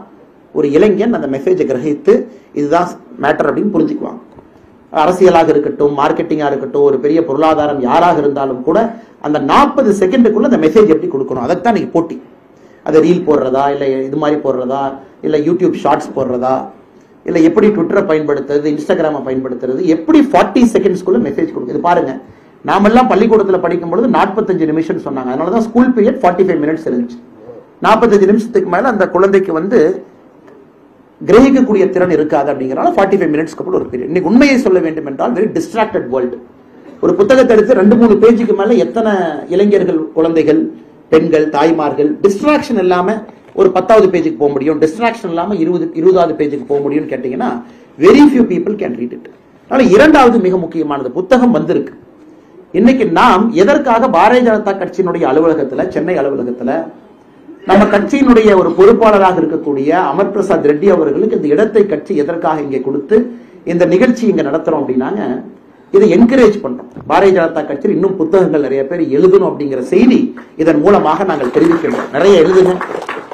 ஒரு இளைஞன் அந்த மெசேஜை கிரகித்து இதுதான் மேட்டர் அப்படின்னு புரிஞ்சுக்குவாங்க. அரசியலாக இருக்கட்டும், மார்க்கெட்டிங்கா இருக்கட்டும், ஒரு பெரிய பொருளாதாரம் யாராக இருந்தாலும் கூட அந்த 40 செகண்டுக்குள்ள அந்த மெசேஜ் எப்படி கொடுக்கணும், அதைத்தான் நீங்க போட்டி. அதை ரீல் போடுறதா, இல்லை இது மாதிரி போடுறதா, இல்லை யூடியூப் ஷார்ட்ஸ் போடுறதா, இல்லை எப்படி ட்விட்டரை பயன்படுத்துறது, இன்ஸ்டாகிராமை பயன்படுத்துறது, எப்படி 40 செகண்ட்ஸ்குள்ள மெசேஜ் கொடுக்குது பாருங்க. நாமெல்லாம் பள்ளிக்கூடத்தில் படிக்கும் பொழுது 45 நிமிஷம் சொன்னாங்க. அதனாலதான் ஸ்கூல் பீரியட் 45 மினிட்ஸ் இருந்துச்சு. 45 நிமிஷத்துக்கு மேல அந்த குழந்தைக்கு வந்து கிரகிக்கக்கூடிய திறன் இருக்காது. அப்படிங்கிறனால 45 மினிட்ஸ்க்கு அப்புறம் ஒரு பீரியட். இன்னைக்கு உண்மையை சொல்ல வேண்டும் என்றால் வெரி டிஸ்ட்ராக்டட் வேர்ல்டு. ஒரு புத்தகத்தை எடுத்து 2-3 பேஜுக்கு மேல எத்தனை இளைஞர்கள், குழந்தைகள், பெண்கள், தாய்மார்கள் டிஸ்ட்ராக்ஷன் இல்லாம ஒரு 10வது பேஜுக்கு போக முடியும், டிஸ்ட்ராக்ஷன் இல்லாம 20வது பேஜுக்கு போக முடியும்னு கேட்டீங்கன்னா very few people can read it. அதனால இரண்டாவது மிக முக்கியமானது, புத்தகம் வந்திருக்கு. இன்னைக்கு நாம் எதற்காக பாரதிய ஜனதா கட்சியினுடைய அலுவலகத்துல, சென்னை அலுவலகத்துல நம்ம கட்சியினுடைய ஒரு பொறுப்பாளராக இருக்கக்கூடிய அமர் பிரசாத் ரெட்டி அவர்களுக்கு இந்த இடத்தை கட்சி எதற்காக இங்கே கொடுத்து இந்த நிகழ்ச்சி இங்க நடத்துறோம் அப்படின்னாங்க, இதை என்கரேஜ் பண்றோம். பாரதிய ஜனதா கட்சியில் இன்னும் புத்தகங்கள் நிறைய பேர் எழுதணும் அப்படிங்கிற செய்தி இதன் மூலமாக நாங்கள் தெரிவிக்கிறோம். நிறைய எழுதுங்க,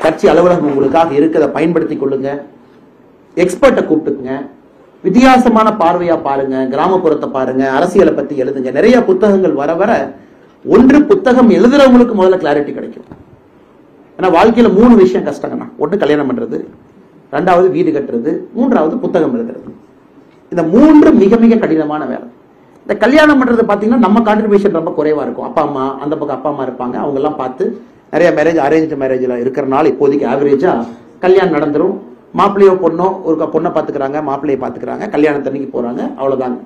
கட்சி அலுவலகம் உங்களுக்காக இருக்கிறத பயன்படுத்திக் கொள்ளுங்க, எக்ஸ்பர்ட்டை கூப்பிட்டுக்குங்க, வித்தியாசமான பார்வையா பாருங்க, கிராமப்புறத்தை பாருங்க, அரசியலை பத்தி எழுதுங்க. நிறைய புத்தகங்கள் வர வர ஒன்று புத்தகம் எழுதுறவங்களுக்கு முதல்ல கிளாரிட்டி கிடைக்கும். ஏன்னா வாழ்க்கையில 3 விஷயம் கஷ்டங்கண்ணா. ஒன்று கல்யாணம் பண்றது, 2வது வீடு கட்டுறது, 3வது புத்தகம் எழுதுறது. இந்த 3 மிக மிக கடினமான வேலை. இந்த கல்யாணம் பண்றது பாத்தீங்கன்னா நம்ம கான்ட்ரிபியூஷன் ரொம்ப குறைவா இருக்கும். அப்பா அம்மா, அந்த பக்கம் அப்பா அம்மா இருப்பாங்க, அவங்க எல்லாம் பார்த்து நிறைய மேரேஜ் அரேஞ்ச் மேரேஜ்ல இருக்கிறனால இப்போதைக்கு ஆவரேஜா கல்யாணம் நடந்துரும். மாப்பிள்ளையோ பொண்ணோ ஒரு பொண்ணை பாத்துக்கிறாங்க, மாப்பிள்ளையை பாத்துக்கிறாங்க, கல்யாணத்தன்னைக்கு போறாங்க, அவ்வளவுதாங்க.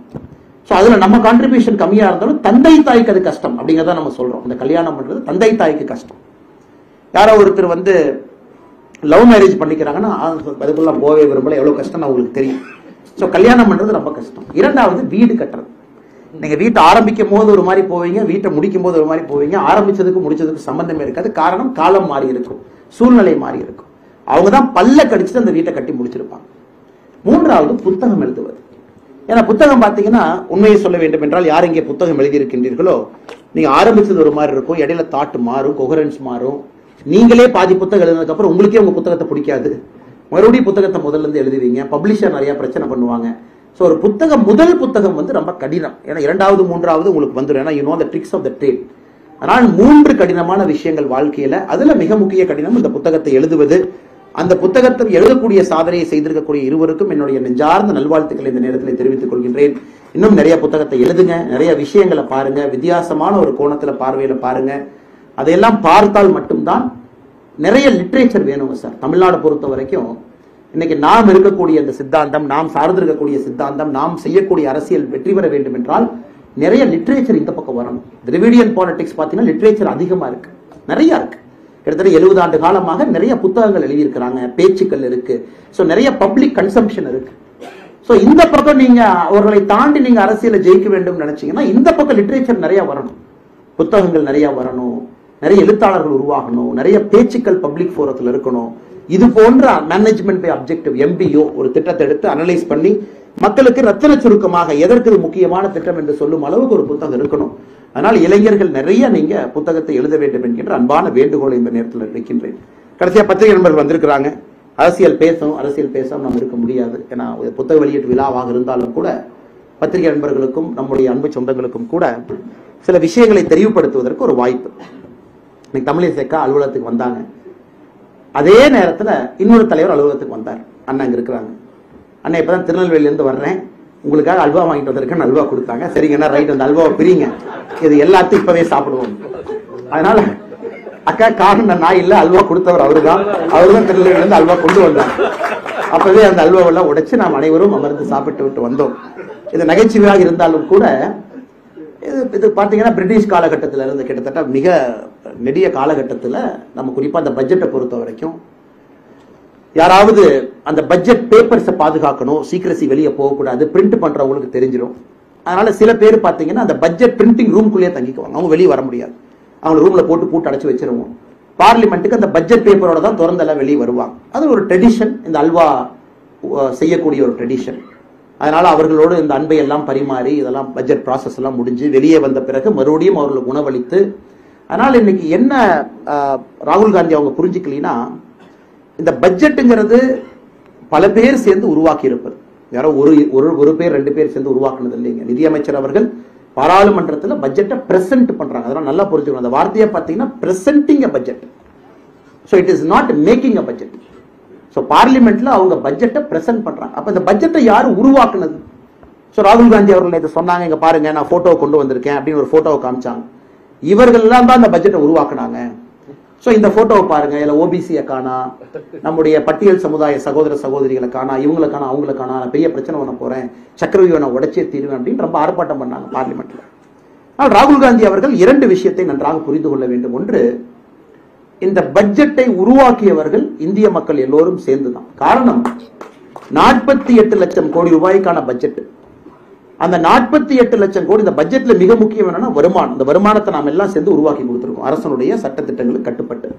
சோ அதுல நம்ம கான்ட்ரிபியூஷன் கம்மியா இருந்தாலும் தந்தை தாய்க்கு அது கஷ்டம் அப்படிங்கறத நம்ம சொல்றோம். இந்த கல்யாணம் பண்றது தந்தை தாய்க்கு கஷ்டம். யாரோ ஒருத்தர் வந்து லவ் மேரேஜ் பண்ணிக்கிறாங்கன்னா அதுக்குள்ள போவே விரும்பல, எவ்வளவு கஷ்டம் உங்களுக்கு தெரியும். சோ கல்யாணம் பண்றது ரொம்ப கஷ்டம். இரண்டாவது வீடு கட்டுறது. நீங்க வீட்டை ஆரம்பிக்கும் போது ஒரு மாதிரி போவீங்க, வீட்டை முடிக்கும் போது ஒரு மாதிரி போவீங்க. ஆரம்பிச்சதுக்கு முடிச்சதுக்கு சம்பந்தமே இருக்காது. காரணம் காலம் மாறி இருக்கும், சூழ்நிலை மாறி இருக்கும். அவங்கதான் பல்ல கடிச்சுட்டு அந்த வீட்டை கட்டி முடிச்சிருப்பாங்க. 3வது புத்தகம் எழுதுவது. ஏன்னா புத்தகம் பாத்தீங்கன்னா உண்மையை சொல்ல வேண்டும் என்றால் யார் இங்கே புத்தகம் எழுதியிருக்கின்றீர்களோ, நீங்க ஆரம்பிச்சது ஒரு மாதிரி இருக்கும், இடையில தாட் மாறும், கொஹரன்ஸ் மாறும். நீங்களே பாதி புத்தகம் எழுதுனதுக்கு அப்புறம் உங்களுக்கே உங்க புத்தகத்தை பிடிக்காது, மறுபடியும் புத்தகத்தை முதல்ல இருந்து எழுதுவீங்க. பப்ளிஷர் நிறைய பிரச்சனை பண்ணுவாங்க. சோ ஒரு புத்தகம், முதல் புத்தகம் வந்து ரொம்ப கடினம். ஏன்னா 2வது 3வது உங்களுக்கு வந்துடும். ஏன்னா you know the tricks of the trade. ஆனால் 3 கடினமான விஷயங்கள் வாழ்க்கையில. அதுல மிக முக்கிய கடினம் இந்த புத்தகத்தை எழுதுவது. அந்த புத்தகத்தை எழுதக்கூடிய சாதனையை செய்திருக்கக்கூடிய இருவருக்கும் என்னுடைய நெஞ்சார்ந்த நல்வாழ்த்துக்களை இந்த நேரத்தில் தெரிவித்துக் கொள்கின்றேன். இன்னும் நிறைய புத்தகத்தை எழுதுங்க, நிறைய விஷயங்களை பாருங்க, வித்தியாசமான ஒரு கோணத்துல பார்வையில பாருங்க. அதையெல்லாம் பார்த்தால் மட்டும்தான் நிறைய லிட்ரேச்சர் வேணுங்க சார். தமிழ்நாடு பொறுத்த வரைக்கும் இன்னைக்கு நாம் இருக்கக்கூடிய அந்த சித்தாந்தம், நாம் சார்ந்திருக்கக்கூடிய சித்தாந்தம், நாம் செய்யக்கூடிய அரசியல் வெற்றி பெற வேண்டும் என்றால் நிறைய லிட்ரேச்சர் இந்த பக்கம் வரணும். திராவிடியன் பாலிடிக்ஸ் பாத்தீங்கன்னா லிட்ரேச்சர் அதிகமா இருக்கு, நிறைய இருக்கு. கிட்டத்தட்ட 70 ஆண்டு காலமாக நிறைய புத்தகங்கள் எழுதியிருக்கிறாங்க, பேச்சுக்கள் இருக்கு. சோ நிறைய பப்ளிக் கன்சம்ஷன் இருக்கு. சோ இந்த பக்கம் நீங்க அவர்களை தாண்டி நீங்க அரசியலை ஜெயிக்க வேண்டும் நினைச்சீங்கன்னா இந்த பக்கம் லிட்ரேச்சர் நிறைய வரணும், புத்தகங்கள் நிறைய வரணும், நிறைய எழுத்தாளர்கள் உருவாகணும், நிறைய பேச்சுக்கள் பப்ளிக் ஃபோரத்தில் இருக்கணும். இது போன்ற மேனேஜ்மெண்ட் பை அப்ஜெக்டிவ் MBO ஒரு திட்டத்தை எடுத்து அனலைஸ் பண்ணி மக்களுக்கு ரத்தின சுருக்கமாக எதற்கு இது முக்கியமான திட்டம் என்று சொல்லும் அளவுக்கு ஒரு புத்தகம் இருக்கணும். அதனால் இளைஞர்கள் நிறைய நீங்க புத்தகத்தை எழுத வேண்டும் என்கின்ற அன்பான வேண்டுகோளை இந்த நேரத்தில் வைக்கின்றேன். கடைசியா பத்திரிகை நண்பர்கள் வந்திருக்கிறாங்க. அரசியல் பேசாம நம்ம இருக்க முடியாது. ஏன்னா புத்தக வெளியீட்டு விழாவாக இருந்தாலும் கூட பத்திரிகை நண்பர்களுக்கும் நம்முடைய அன்பு சொந்தங்களுக்கும் கூட சில விஷயங்களை தெளிவுபடுத்துவதற்கு ஒரு வாய்ப்பு. இன்னைக்கு தமிழிசைக்கா அலுவலகத்துக்கு வந்தாங்க. அதே நேரத்தில் இன்னொரு தலைவர் அலுவலகத்துக்கு வந்தார். அண்ணா இங்க இருக்கிறாங்க. அண்ணா இப்பதான் திருநெல்வேலியிலிருந்து வர்றேன், உங்களுக்காக அல்வா வாங்கிட்டு வந்திருக்கேன், அல்வா கொடுத்தாங்க. சரிங்கண்ணா, ரைட், அந்த அல்வாவை பிரிங்க, இது எல்லாத்தையும் இப்பவே சாப்பிடுவோம். அதனால அக்கா காரணம் நான் இல்ல, அல்வா கொடுத்தவர் அவருதான் திருநெல்வேலியிலிருந்து அல்வா கொண்டு வந்தாங்க. அப்பவே அந்த அல்வாவெல்லாம் உடைச்சு நாம் அனைவரும் அமர்ந்து சாப்பிட்டு விட்டு வந்தோம். இது நகைச்சுவையாக இருந்தாலும் கூட இது பாத்தீங்கன்னா பிரிட்டிஷ் காலகட்டத்தில் இருந்து கிட்டத்தட்ட மிக நெடிய காலகட்டத்தில் நம்ம குறிப்பா அந்த பட்ஜெட்டை பொறுத்த வரைக்கும் யாராவது அந்த பட்ஜெட் பேப்பர்ஸை பாதுகாக்கணும், சீக்கிரசி வெளியே போகக்கூடாது, பிரிண்ட் பண்றவங்களுக்கு தெரிஞ்சிடும். அதனால சில பேர் பாத்தீங்கன்னா அந்த பட்ஜெட் பிரிண்டிங் ரூம்குள்ளேயே தங்கிக்குவாங்க, அவங்க வெளியே வர முடியாது. அவங்க ரூம்ல போட்டு பூட்டு அடைச்சு வச்சிருவோம். பார்லிமெண்ட்டுக்கு அந்த பட்ஜெட் பேப்பரோட தான் திறந்தெல்லாம் வெளியே வருவாங்க. அது ஒரு ட்ரெடிஷன், இந்த அல்வா செய்யக்கூடிய ஒரு ட்ரெடிஷன். அதனால அவர்களோடு இந்த அன்பை எல்லாம் பரிமாறி இதெல்லாம் பட்ஜெட் ப்ராசஸ் எல்லாம் முடிஞ்சு வெளியே வந்த பிறகு மறுபடியும் அவர்களுக்கு உணவளித்து. அதனால இன்னைக்கு என்ன ராகுல் காந்தி அவங்க புரிஞ்சுக்கலனா, இந்த பட்ஜெட்டுங்கிறது பல பேர் சேர்ந்து உருவாக்கி இருப்பது, யாரோ ஒரு பேர் 2 பேர் சேர்ந்து உருவாக்குனது இல்லைங்க. நிதியமைச்சர் அவர்கள் பாராளுமன்றத்தில் பட்ஜெட்டை பிரசன்ட் பண்றாங்க. அதெல்லாம் நல்லா புரிஞ்சுக்கணும். அந்த வார்த்தையை பார்த்தீங்கன்னா presenting a budget. So it is not making a budget. So பார்லிமெண்ட்ல அவங்க பட்ஜெட்டை பிரசன்ட் பண்றாங்க. அப்ப இந்த பட்ஜெட்டை யாரு உருவாக்குனது? ஸோ ராகுல் காந்தி அவர்கள் இதை சொன்னாங்க, இங்க பாருங்க நான் போட்டோவை கொண்டு வந்திருக்கேன் அப்படின்னு ஒரு போட்டோவை காமிச்சாங்க. இவர்கள் எல்லாம் தான் இந்த பட்ஜெட்டை உருவாக்குனாங்க. ஸோ இந்த போட்டோவை பாருங்க, இதுல ஓபிசியை காணா, நம்முடைய பட்டியல் சமுதாய சகோதர சகோதரிகளை காணா, இவங்களை காணா, அவங்களை காணா, நான் பெரிய பிரச்சனை பண்ண போறேன், சக்கரவியூவை நான் உடைச்சே தீருவேன் அப்படின்னு ரொம்ப ஆர்ப்பாட்டம் பண்ணாங்க பார்லிமெண்ட்ல. ஆனால் ராகுல் காந்தி அவர்கள் 2 விஷயத்தை நன்றாக புரிந்து கொள்ள வேண்டும். ஒன்று, இந்த பட்ஜெட்டை உருவாக்கியவர்கள் இந்திய மக்கள் எல்லோரும் சேர்ந்துதான். காரணம், 48 லட்சம் கோடி ரூபாய்க்கான பட்ஜெட். அந்த 48 லட்சம் கோடி, இந்த பட்ஜெட்ல மிக முக்கியம் என்னன்னா வருமானம். இந்த வருமானத்தை நாம் எல்லாம் சேர்ந்து உருவாக்கி கொடுத்திருக்கோம், அரசனுடைய சட்டத்திட்டங்களுக்கு கட்டுப்பட்டு.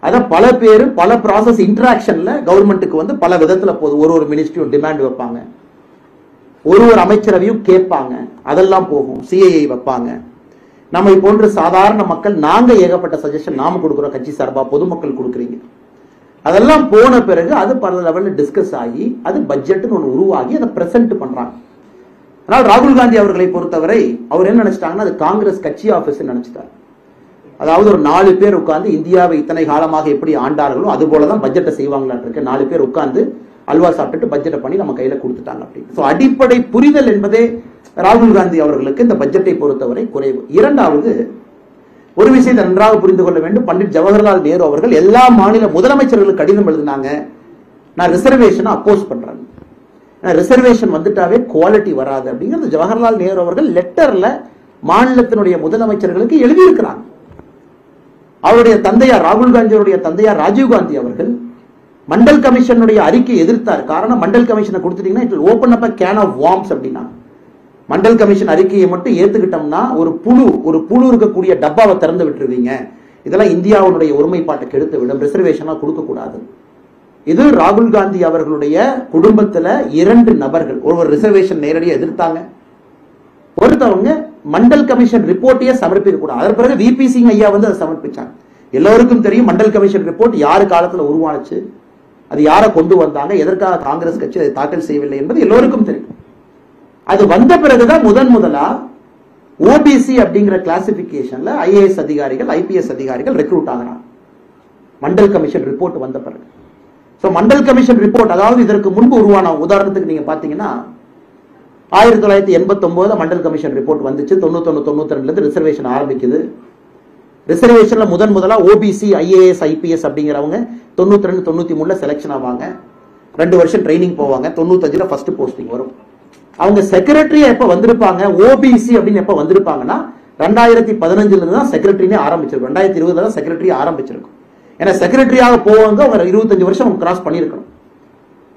அத பல பேர் பல ப்ராசஸ் இன்டராக்ஷன்ல கவர்மெண்ட்டுக்கு வந்து பல விதத்துல போகுது. ஒரு மினிஸ்ட்ரியும் டிமாண்ட் வைப்பாங்க, ஒரு அமைச்சரவையும் கேட்பாங்க, அதெல்லாம் போகும். சிஐஐ வைப்பாங்க. நம்மை போன்ற சாதாரண மக்கள் நாங்க ஏகப்பட்ட சஜஷன் நாம கொடுக்கிறோம், கட்சி சார்பா, பொதுமக்கள் கொடுக்குறீங்க. அதெல்லாம் போன பிறகு அது பல லெவல்ல டிஸ்கஸ் ஆகி அது பட்ஜெட்னு ஒன்று உருவாகி அதை பிரசன்ட் பண்றாங்க. ஆனால் ராகுல் காந்தி அவர்களை பொறுத்தவரை அவர் என்ன நினைச்சிட்டாங்கன்னா, அது காங்கிரஸ் கட்சி ஆபீஸ் நினைச்சிட்டார். அதாவது ஒரு 4 பேர் உட்கார்ந்து இந்தியாவை இத்தனை காலமாக எப்படி ஆண்டார்களோ அது போலதான் பட்ஜெட்டை செய்வாங்களான் இருக்கு. 4 பேர் உட்கார்ந்து அல்வா சாப்பிட்டுட்டு பட்ஜெட்டை பண்ணி நம்ம கையில கொடுத்துட்டாங்க அப்படின்னு. அடிப்படை புரிதல் என்பதே ராகுல் காந்தி அவர்களுக்கு இந்த பட்ஜெட்டை பொறுத்தவரை குறைவு. இரண்டாவது, ஒரு விஷயத்தை நன்றாக புரிந்து கொள்ள வேண்டும். பண்டிட் ஜவஹர்லால் நேரு அவர்கள் எல்லா மாநில முதலமைச்சர்களுக்கு கடிதம் எழுதினாங்க, நான் ரிசர்வேஷனை அப்போஸ் பண்றேன், ரிசர்வேஷன் வந்துட்டாவே குவாலிட்டி வராது அப்படிங்கிறது ஜவஹர்லால் நேரு அவர்கள் லெட்டர்ல மாநிலத்தினுடைய முதலமைச்சர்களுக்கு எழுதியிருக்கிறாங்க. அவருடைய தந்தையார், ராகுல் காந்தியுடைய தந்தையார் ராஜீவ் காந்தி அவர்கள் மண்டல் கமிஷனுடைய அறிக்கை எதிர்த்தார். காரணம், மண்டல் கமிஷனை கொடுத்துட்டீங்கன்னா it will open up a can of worms அப்படின்னா. மண்டல் கமிஷன் அறிக்கையை மட்டும் ஏத்துக்கிட்டோம்னா ஒரு புழு இருக்கக்கூடிய டப்பாவை திறந்து விட்டுருவீங்க, இதெல்லாம் இந்தியாவுடைய ஒருமைப்பாட்டை கெடுத்து விடும், ரிசர்வேஷனா கொடுக்க கூடாது. இது ராகுல் காந்தி அவர்களுடைய குடும்பத்துல 2 நபர்கள் ஒரு ரிசர்வேஷன் நேரடியாக எதிர்த்தாங்க. ஒருத்தவங்க மண்டல் கமிஷன் ரிப்போர்ட்டையே சமர்ப்பிக்க கூடாது. அதன் பிறகு விபி சிங் ஐயா வந்து அதை சமர்ப்பிச்சாங்க. எல்லோருக்கும் தெரியும் மண்டல் கமிஷன் ரிப்போர்ட் யாரு காலத்துல உருவானுச்சு, அது யாரை கொண்டு வந்தாங்க, எதற்காக காங்கிரஸ் கட்சி அதை தாக்கல் செய்யவில்லை என்பது எல்லோருக்கும் தெரியும். அது வந்த பிறகுதான் முதலா ஓபிசி அப்படிங்கிற கிளாசிபிகேஷன்ல ஐஏஎஸ் அதிகாரிகள், ஐபிஎஸ் அதிகாரிகள் ரெக்ரூட் ஆகிறாங்க மண்டல் கமிஷன் ரிப்போர்ட் வந்த பிறகு. மண்டல் கமிஷன் ரிப்போர்ட், அதாவது இதற்கு முன்பு உருவான, உதாரணத்துக்கு நீங்க பாத்தீங்கன்னா 1989 மண்டல் கமிஷன் ரிப்போர்ட் வந்துச்சு. 91-92 ரிசர்வேஷன் ஆரம்பிக்குது. ரிசர்வேஷன்ல முதலா ஓபிசி, ஐஏஎஸ், ஐபிஎஸ் அப்படிங்கிறவங்க 92-93 செலக்ஷன் ஆவாங்க. 2 வருஷம் ட்ரைனிங் போவாங்க. 95 ஃபர்ஸ்ட் போஸ்டிங் வரும். அவங்க செக்ரட்டரியா எப்ப வந்திருப்பாங்க, ஓபிசி அப்படின்னு எப்ப வந்திருப்பாங்கன்னா 2015 இருந்து தான் செக்ரட்டரினே ஆரம்பிச்சிருக்கும். 2020 தான் செக்ரட்டரி ஆரம்பிச்சிருக்கும். ஏன்னா செக்ரட்டரியாக போவாங்க, அவங்க 25 வருஷம் கிராஸ் பண்ணிருக்கணும்.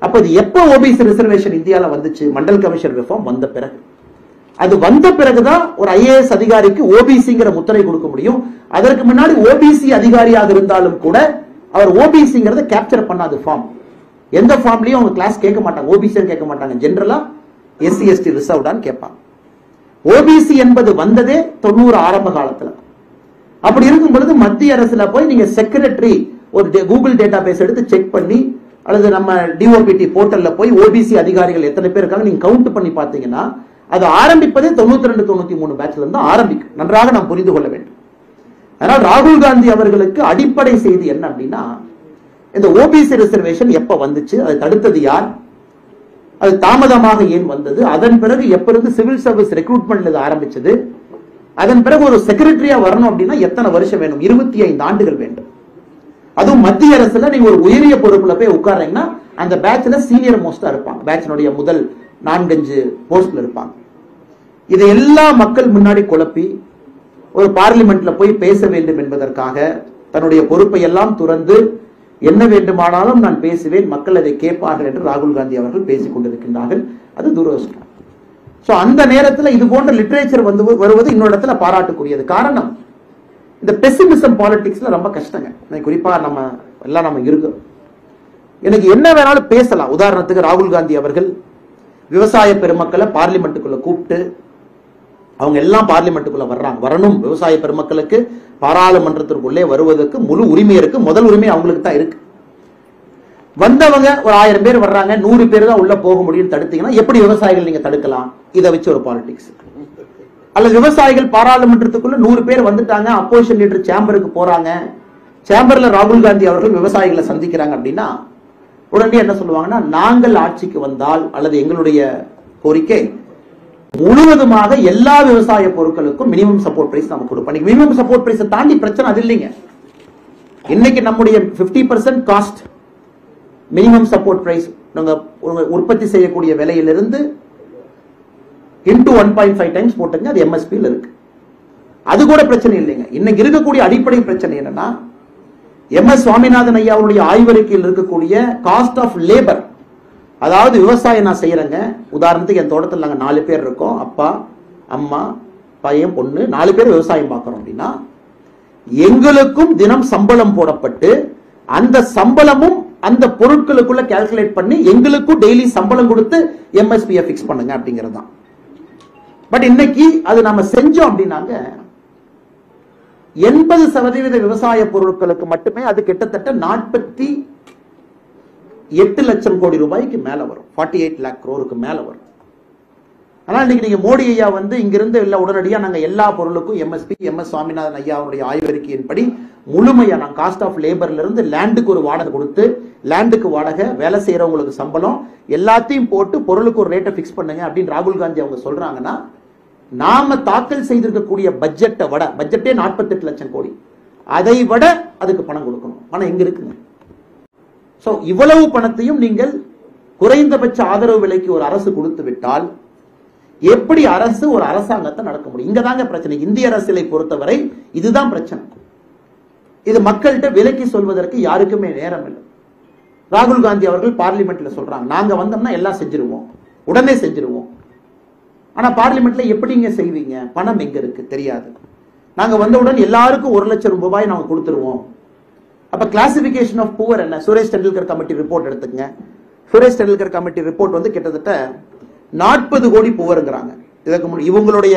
அப்ப இது எப்ப ஓபிசி ரிசர்வேஷன் இந்தியாவில் வந்துச்சு, மண்டல் கமிஷன் ரிஃபார்ம் வந்த பிறகு. அது வந்த பிறகுதான் ஒரு ஐஏஎஸ் அதிகாரிக்கு ஓபிசிங்கிற முத்திரை கொடுக்க முடியும். அதற்கு முன்னாடி ஓபிசி அதிகாரியாக இருந்தாலும் கூட அவர் ஓபிசிங்கிறத கேப்சர் பண்ணாது ஃபார்ம். எந்த ஃபார்ம்லயும் அவங்க கிளாஸ் கேட்க மாட்டாங்க, ஓபிசி கேட்க மாட்டாங்க. ஜெனரலா எஸ்சி எஸ்டி ரிசர்வ்டான்னு கேட்பாங்க. ஓபிசி என்பது வந்ததே 90 ஆரம்ப காலத்துல. அப்படி இருக்கும் பொழுது மத்திய அரசுல போய் நீங்க செக்ரட்டரி ஒரு கூகுள் டேட்டா பேஸ் எடுத்து செக் பண்ணி, அல்லது நம்ம டிஓபிடி போர்ட்டல்ல போய் ஓபிசி அதிகாரிகள் எத்தனை பேர் இருக்காங்க நீங்க கவுண்ட் பண்ணி பாத்தீங்கன்னா அது ஆரம்பிப்பதே 92-93 பேட்ச்ல இருந்து ஆரம்பிக்கும். நன்றாக நாம் புரிந்து கொள்ள வேண்டும். அதனால் ராகுல் காந்தி அவர்களுக்கு அடிப்படை செய்தி என்ன அப்படின்னா, இந்த ஓபிசி ரிசர்வேஷன் எப்ப வந்துச்சு, அதை தடுத்தது யார், அது தாமதமாக ஏன் வந்தது, அதன் பிறகு எப்ப இருந்து சிவில் சர்வீஸ் ரெக்ரூட்மெண்ட் ஆரம்பிச்சது, அதன் பிறகு ஒரு செக்ரட்டரியா வரணும் அப்படின்னா எத்தனை வருஷம் வேணும், 25 ஆண்டுகள் வேண்டும். அதுவும் மத்திய அரசுல நீங்க ஒரு உயரிய பொறுப்புல போய் உட்கார்றீங்கன்னா அந்த பேட்ச்ல சீனியர் மோஸ்டா இருப்பாங்க, பேட்சினுடைய முதல் 4-5 போஸ்ட்ல இருப்பாங்க. இதை எல்லா மக்கள் முன்னாடி குழப்பி ஒரு பார்லிமெண்ட்ல போய் பேச வேண்டும் என்பதற்காக தன்னுடைய பொறுப்பை எல்லாம் துறந்து என்ன வேண்டுமானாலும் நான் பேசுவேன், மக்கள் அதை கேட்பார்கள் என்று ராகுல் காந்தி அவர்கள் பேசிக் கொண்டிருக்கின்றார்கள். அது துரதிர்ஷ்டம். அந்த நேரத்தில் இது போன்ற லிட்டரேச்சர் வருவது இன்னொரு இடத்துல பாராட்டுக்குரியது. காரணம், இந்த பெசிமிசம் பாலிடிக்ஸ்ல ரொம்ப கஷ்டங்க. குறிப்பா நம்ம இருக்கோம். எனக்கு என்ன வேணாலும் பேசலாம். உதாரணத்துக்கு ராகுல் காந்தி அவர்கள் விவசாய பெருமக்களை பார்லிமெண்ட்டுக்குள்ள கூப்பிட்டு, அவங்க எல்லாம் பார்லிமெண்ட்டுக்குள்ள வரணும். விவசாய பெருமக்களுக்கு பாராளுமன்றத்திற்குள்ளே வருவதற்கு முழு உரிமை இருக்கு. முதல் உரிமை அவங்களுக்கு தான் இருக்கு. வந்தவங்க ஒரு 1000 பேர் வர்றாங்க, 100 பேர் தான் உள்ள போக முடியும் தடுத்தீங்கன்னா எப்படி விவசாயிகள் நீங்க தடுக்கலாம்? இதை வச்சு ஒரு பாலிடிக்ஸ். அல்லது விவசாயிகள் பாராளுமன்றத்துக்குள்ள 100 பேர் வந்துட்டாங்க, அப்போசிஷன் லீடர் சேம்பருக்கு போறாங்க, சேம்பர்ல ராகுல் காந்தி அவர்கள் விவசாயிகளை சந்திக்கிறாங்க அப்படின்னா உடனே என்ன சொல்லுவாங்கன்னா, நாங்கள் ஆட்சிக்கு வந்தால் அல்லது எங்களுடைய கோரிக்கை முழுவதுமாக எல்லா விவசாய பொருட்களுக்கும் மினிமம் சப்போர்ட் பிரைஸ் நம்ம கொடுப்போம். மினிமம் சப்போர்ட் பிரைஸ் தாண்டி பிரச்சனை அது இல்லைங்க. இன்னைக்கு நம்முடைய 50% காஸ்ட் மினிமம் சப்போர்ட் பிரைஸ் நாங்க உற்பத்தி செய்யக்கூடிய விலையிலிருந்து இன்டு 1.5 டைம்ஸ் போட்டுங்க, அது எம்எஸ்பியில் இருக்கு. அது கூட பிரச்சனை இல்லைங்க. இன்னைக்கு இருக்கக்கூடிய அடிப்படை பிரச்சனை என்னன்னா, எம்.எஸ். சுவாமிநாதன் ஐயா அவருடைய ஆய்வறிக்கையில் இருக்கக்கூடிய காஸ்ட் ஆஃப் லேபர், அதாவது விவசாயம் நான் செய்யறேங்க. உதாரணத்துக்கு என் தோட்டத்தில் நாங்கள் 4 பேர் இருக்கோம், அப்பா அம்மா பையன் பொண்ணு 4 பேர் விவசாயம் பார்க்கிறோம் அப்படின்னா, எங்களுக்கும் தினம் சம்பளம் போடப்பட்டு அந்த சம்பளமும் அந்த பொருட்களுக்குள்ள கால்குலேட் பண்ணி எங்களுக்கும் டெய்லி சம்பளம் கொடுத்து எம்எஸ்பியை பிக்ஸ் பண்ணுங்க அப்படிங்கிறது தான். பட் இன்னைக்கு அது நம்ம செஞ்சோம் அப்படின்னாங்க 80% விவசாய பொருட்களுக்கு மட்டுமே அது கிட்டத்தட்ட 48 லட்சம் கோடி ரூபாய்க்கு மேல வரும். 48 lakh crore மேல வரும். ஆனா இன்னைக்கு நீங்க மோடி ஐயா வந்து இங்கிருந்து இல்ல உடனடியா நாங்க எல்லா பொருளுக்கும் எம்எஸ்பி, எம்.எஸ். சுவாமிநாதன் ஐயா அவருடைய ஆய்வறிக்கையின்படி முழுமையா நாங்க காஸ்ட் ஆஃப் லேபர்ல இருந்து லேண்டுக்கு ஒரு வாடகை கொடுத்து, லேண்டுக்கு வாடகை, வேலை செய்யறவங்களுக்கு சம்பளம் எல்லாத்தையும் போட்டு பொருளுக்கு ஒரு ரேட்டை பிக்ஸ் பண்ணுங்க அப்படின்னு ராகுல் காந்தி அவங்க சொல்றாங்கன்னா, நாம தாக்கல் செய்திருக்கக்கூடிய பட்ஜெட்டை விட, பட்ஜெட்டே 48 லட்சம் கோடி, அதை விட அதுக்கு பணம் கொடுக்கணும். பணம் எங்க இருக்குங்க? சோ இவ்வளவு பணத்தையும் நீங்கள் குறைந்தபட்ச ஆதரவு விலைக்கு ஒரு அரசு கொடுத்து விட்டால் எப்படி அரசு ஒரு அரசாங்கத்தை நடக்க முடியும்? இங்கதாங்க பிரச்சனை. இந்திய அரசியலை பொறுத்தவரை இதுதான் பிரச்சனை. இது மக்கள்கிட்ட விலைக்கு சொல்வதற்கு யாருக்குமே நேரம் இல்லை. ராகுல் காந்தி அவர்கள் பார்லிமெண்ட்ல சொல்றாங்க, நாங்க வந்தோம்னா எல்லாம் செஞ்சிருவோம், உடனே செஞ்சிருவோம். ஆனா பார்லிமெண்ட்ல எப்படிங்க செய்வீங்க? பணம் எங்க இருக்கு தெரியாது. நாங்க வந்தவுடன் எல்லாருக்கும் 1 லட்சம் ரூபாய் நாங்க கொடுத்துருவோம். அப்ப கிளாசிபிகேஷன் ஆஃப் புவர் என்ன? சுரேஷ் டெண்டுல்கர் கமிட்டி ரிப்போர்ட் எடுத்துக்கங்க. சுரேஷ் டெண்டுல்கர் கமிட்டி ரிப்போர்ட் வந்து கிட்டத்தட்ட 40 கோடி புவருங்கிறாங்க. இதற்கு இவங்களுடைய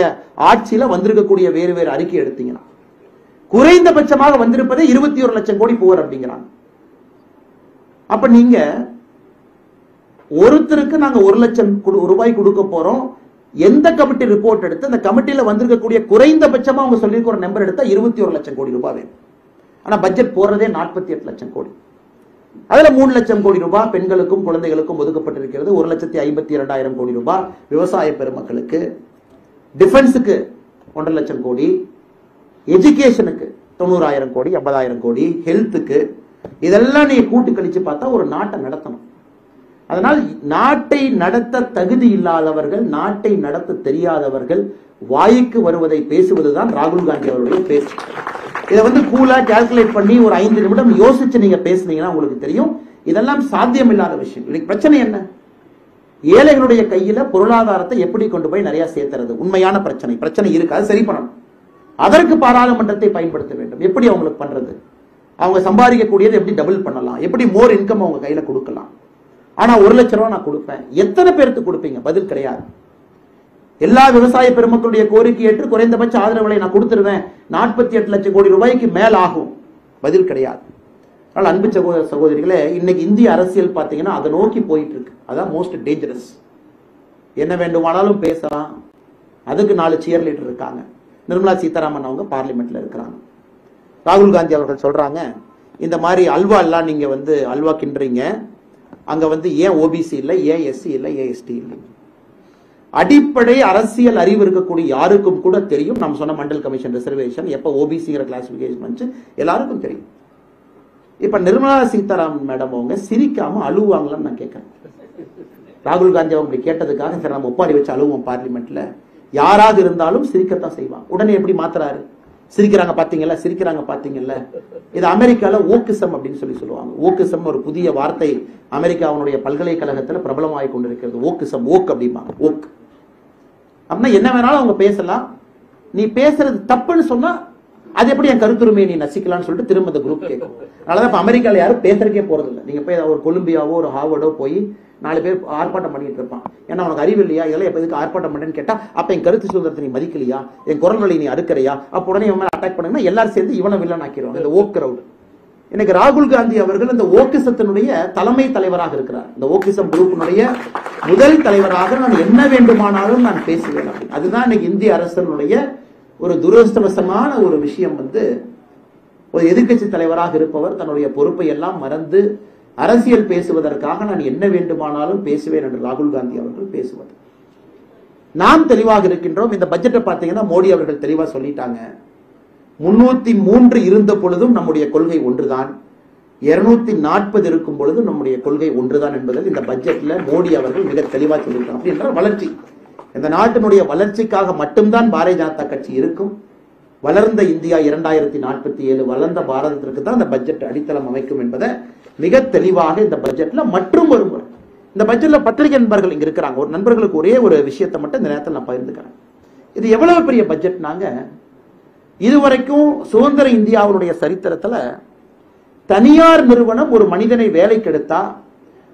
ஆட்சியில வந்திருக்கக்கூடிய வேறு வேறு அறிக்கை எடுத்தீங்கன்னா குறைந்தபட்சமாக வந்திருப்பதே 21 லட்சம் கோடி புவர் அப்படிங்கிறாங்க. அப்ப நீங்க ஒருத்தருக்கு நாங்க 1 லட்சம் ரூபாய் கொடுக்க போறோம். எந்த கமிட்டி ரிப்போர்ட் எடுத்து அந்த கமிட்டியில வந்திருக்கக்கூடிய குறைந்தபட்சமா அவங்க சொல்லியிருக்க ஒரு நம்பர் எடுத்தா 21 லட்சம் கோடி ரூபாய் வேணும். ஆனா பட்ஜெட் போறதே 48 லட்சம் கோடி. அதுல 3 லட்சம் கோடி ரூபாய் பெண்களுக்கும் குழந்தைகளுக்கும் ஒதுக்கப்பட்டிருக்கிறது. 1,52,000 கோடி ரூபாய் விவசாய பெருமக்களுக்கு, டிஃபென்ஸுக்கு 1.5 லட்சம் கோடி, எஜுகேஷனுக்கு 90,000 கோடி, 80,000 கோடி, ஹெல்த்துக்கு, இதெல்லாம் நீங்க கூட்டு கழிச்சு பார்த்தா ஒரு நாட்டை நடத்தணும். அதனால் நாட்டை நடத்த தகுதி இல்லாதவர்கள், நாட்டை நடத்த தெரியாதவர்கள் வாய்க்கு வருவதை பேசுவதுதான் ராகுல் காந்தி அவருடைய பேச்சு. இதை வந்து கூலா கால்குலேட் பண்ணி ஒரு 5 நிமிடம் யோசிச்சு நீங்க பேசுனீங்கன்னா உங்களுக்கு தெரியும் இதெல்லாம் சாத்தியம் இல்லாத விஷயம். இன்னைக்கு பிரச்சனை என்ன? ஏழைகளுடைய கையில பொருளாதாரத்தை எப்படி கொண்டு போய் நிறைய சேர்த்துறது உண்மையான பிரச்சனை இருக்கு. அது சரி பண்ணணும். அதற்கு பாராளுமன்றத்தை பயன்படுத்த வேண்டும். எப்படி அவங்களுக்கு பண்றது? அவங்க சம்பாதிக்கக்கூடியது எப்படி டபுள் பண்ணலாம்? எப்படி மோர் இன்கம் அவங்க கையில கொடுக்கலாம்? ஆனா 1 லட்சம் ரூபாய் நான் கொடுப்பேன். எத்தனை பேருக்கு கொடுப்பீங்க? பதில் கிடையாது. எல்லா விவசாய பெருமக்களுடைய கோரிக்கை ஏற்று குறைந்தபட்ச ஆதரவு விலை நான் கொடுத்துருவேன், 48 லட்சம் கோடி ரூபாய்க்கு மேல் ஆகும். பதில் கிடையாது. அதனால அன்பு சகோதர சகோதரிகளே, இன்னைக்கு இந்திய அரசியல் பார்த்தீங்கன்னா அதை நோக்கி போயிட்டு இருக்கு. அதான் மோஸ்ட் டேஞ்சரஸ். என்ன வேண்டுமானாலும் பேசலாம். அதுக்கு 4 சியர் லீடர் இருக்காங்க. நிர்மலா சீதாராமன் அவங்க பார்லிமெண்ட்ல இருக்கிறாங்க. ராகுல் காந்தி அவர்கள் சொல்றாங்க, இந்த மாதிரி அல்வா எல்லாம் நீங்க வந்து அல்வா கிண்டுறீங்க, அங்க வந்து ஏன் ஓபிசி இல்லை, ஏன் எஸ்சி இல்லை, ஏன் எஸ்டி இல்லை? அடிப்படை அரசியல் அறிவு இருக்கக்கூடிய யாருக்கும் கூட தெரியும். நம்ம சொன்ன மண்டல் கமிஷன் ரிசர்வேஷன் எப்ப ஓபிசிங்கிற கிளாசிபிகேஷன் வந்து எல்லாருக்கும் தெரியும். இப்ப நிர்மலா சீதாராமன் மேடம் அவங்க சிரிக்காம அழுவாங்களான்னு நான் கேட்கிறேன். ராகுல் காந்தி அவங்க கேட்டதுக்காக சரி நம்ம ஒப்பாரி வச்சு அழுவோம் பார்லிமெண்ட்ல, யாராவது இருந்தாலும் சிரிக்கத்தான் செய்வாங்க. உடனே எப்படி மாத்துறாரு? சிரிக்கிறாங்க பாத்தீங்கல்ல, சிரிக்கிறாங்க பாத்தீங்கல்ல. இது அமெரிக்கால ஓக்கிசம் அப்படின்னு சொல்லுவாங்க. ஓக்கிசம் ஒரு புதிய வார்த்தை அமெரிக்காவுடைய பல்கலைக்கழகத்துல பிரபலமாகி கொண்டிருக்கிறது. ஓக்கிசம், ஓக் அப்படிம்பாங்க. ஓக் அப்படின்னா என்ன வேணாலும் அவங்க பேசலாம். நீ பேசுறது தப்புன்னு சொன்னா அது எப்படி என் கருத்துரிமையை நீ நசிக்கலாம்னு சொல்லிட்டு திரும்ப அந்த குரூப் கேட்கும். அதனாலதான் இப்ப அமெரிக்கால யாரும் பேசுறதுக்கே போறது இல்லை. நீங்க போய் ஒரு கொலம்பியாவோ ஒரு ஹார்வர்டோ போய் 4 பேர் ஆர்ப்பாட்டம் பண்ணிட்டு இருப்பான். ஏன்னா உனக்கு அறிவு இல்லையா, இதெல்லாம் எப்ப எதுக்கு ஆர்ப்பாட்டம் பண்ணேன்னு கேட்டா, அப்ப என் கருத்து சுதந்திரத்தை நீ மதிக்கலையா, என் குரல் வழி நீ அடுக்கறையா, அப்ப உடனே இவன் அட்டாக் பண்ணுங்கன்னா எல்லாரும் சேர்ந்து இவனை வில்லன் ஆக்கிடுவாங்க. இந்த ஓக் கிரவுட். இன்னைக்கு ராகுல் காந்தி அவர்கள் இந்த ஓக்கிசத்தினுடைய தலைமை தலைவராக இருக்கிறார். இந்த ஓக்கிசம் குரூப்பினுடைய முதல் தலைவராக நான் என்ன வேண்டுமானாலும் நான் பேசுவேன். அதுதான் இன்னைக்கு இந்திய அரசினுடைய ஒரு துரதிர்ஷ்டவசமான ஒரு விஷயம். ஒரு எதிர்கட்சி தலைவராக இருப்பவர் தன்னுடைய பொறுப்பை எல்லாம் மறந்து அரசியல் பேசுவதற்காக நான் என்ன வேண்டுமானாலும் பேசுவேன் என்று ராகுல் காந்தி அவர்கள் பேசுவது. நாம் தெளிவாக இருக்கின்றோம். இந்த பட்ஜெட்டை பார்த்தீங்கன்னா மோடி அவர்கள் தெளிவா சொல்லிட்டாங்க. 303 இருந்த பொழுதும் நம்முடைய கொள்கை ஒன்றுதான், 240 இருக்கும் பொழுதும் நம்முடைய கொள்கை ஒன்றுதான் என்பதில் இந்த பட்ஜெட்ல மோடி அவர்கள் மிக தெளிவா சொல்லியிருக்காங்க. அப்படி என்றால் வளர்ச்சி, இந்த நாட்டினுடைய வளர்ச்சிக்காக மட்டும்தான் பாரதிய ஜனதா கட்சி இருக்கும். வளர்ந்த இந்தியா 2047 வளர்ந்த பாரதத்திற்கு தான் இந்த பட்ஜெட் அடித்தளம் அமைக்கும் என்பதை மிக தெளிவாக இந்த பட்ஜெட்ல மற்றும் ஒரு முறை இந்த பட்ஜெட்ல பத்திரிகை நண்பர்கள் இங்க இருக்கிறாங்க. ஒரு நண்பர்களுக்கு ஒரே ஒரு விஷயத்தை மட்டும் இந்த நேரத்தில் நான் பகிர்ந்துக்கிறேன். இது எவ்வளவு பெரிய பட்ஜெட்னாங்க, இதுவரைக்கும் சுதந்திர இந்தியாவுடைய சரித்திரத்துல தனியார் நிறுவனம் ஒரு மனிதனை வேலைக்கு எடுத்தா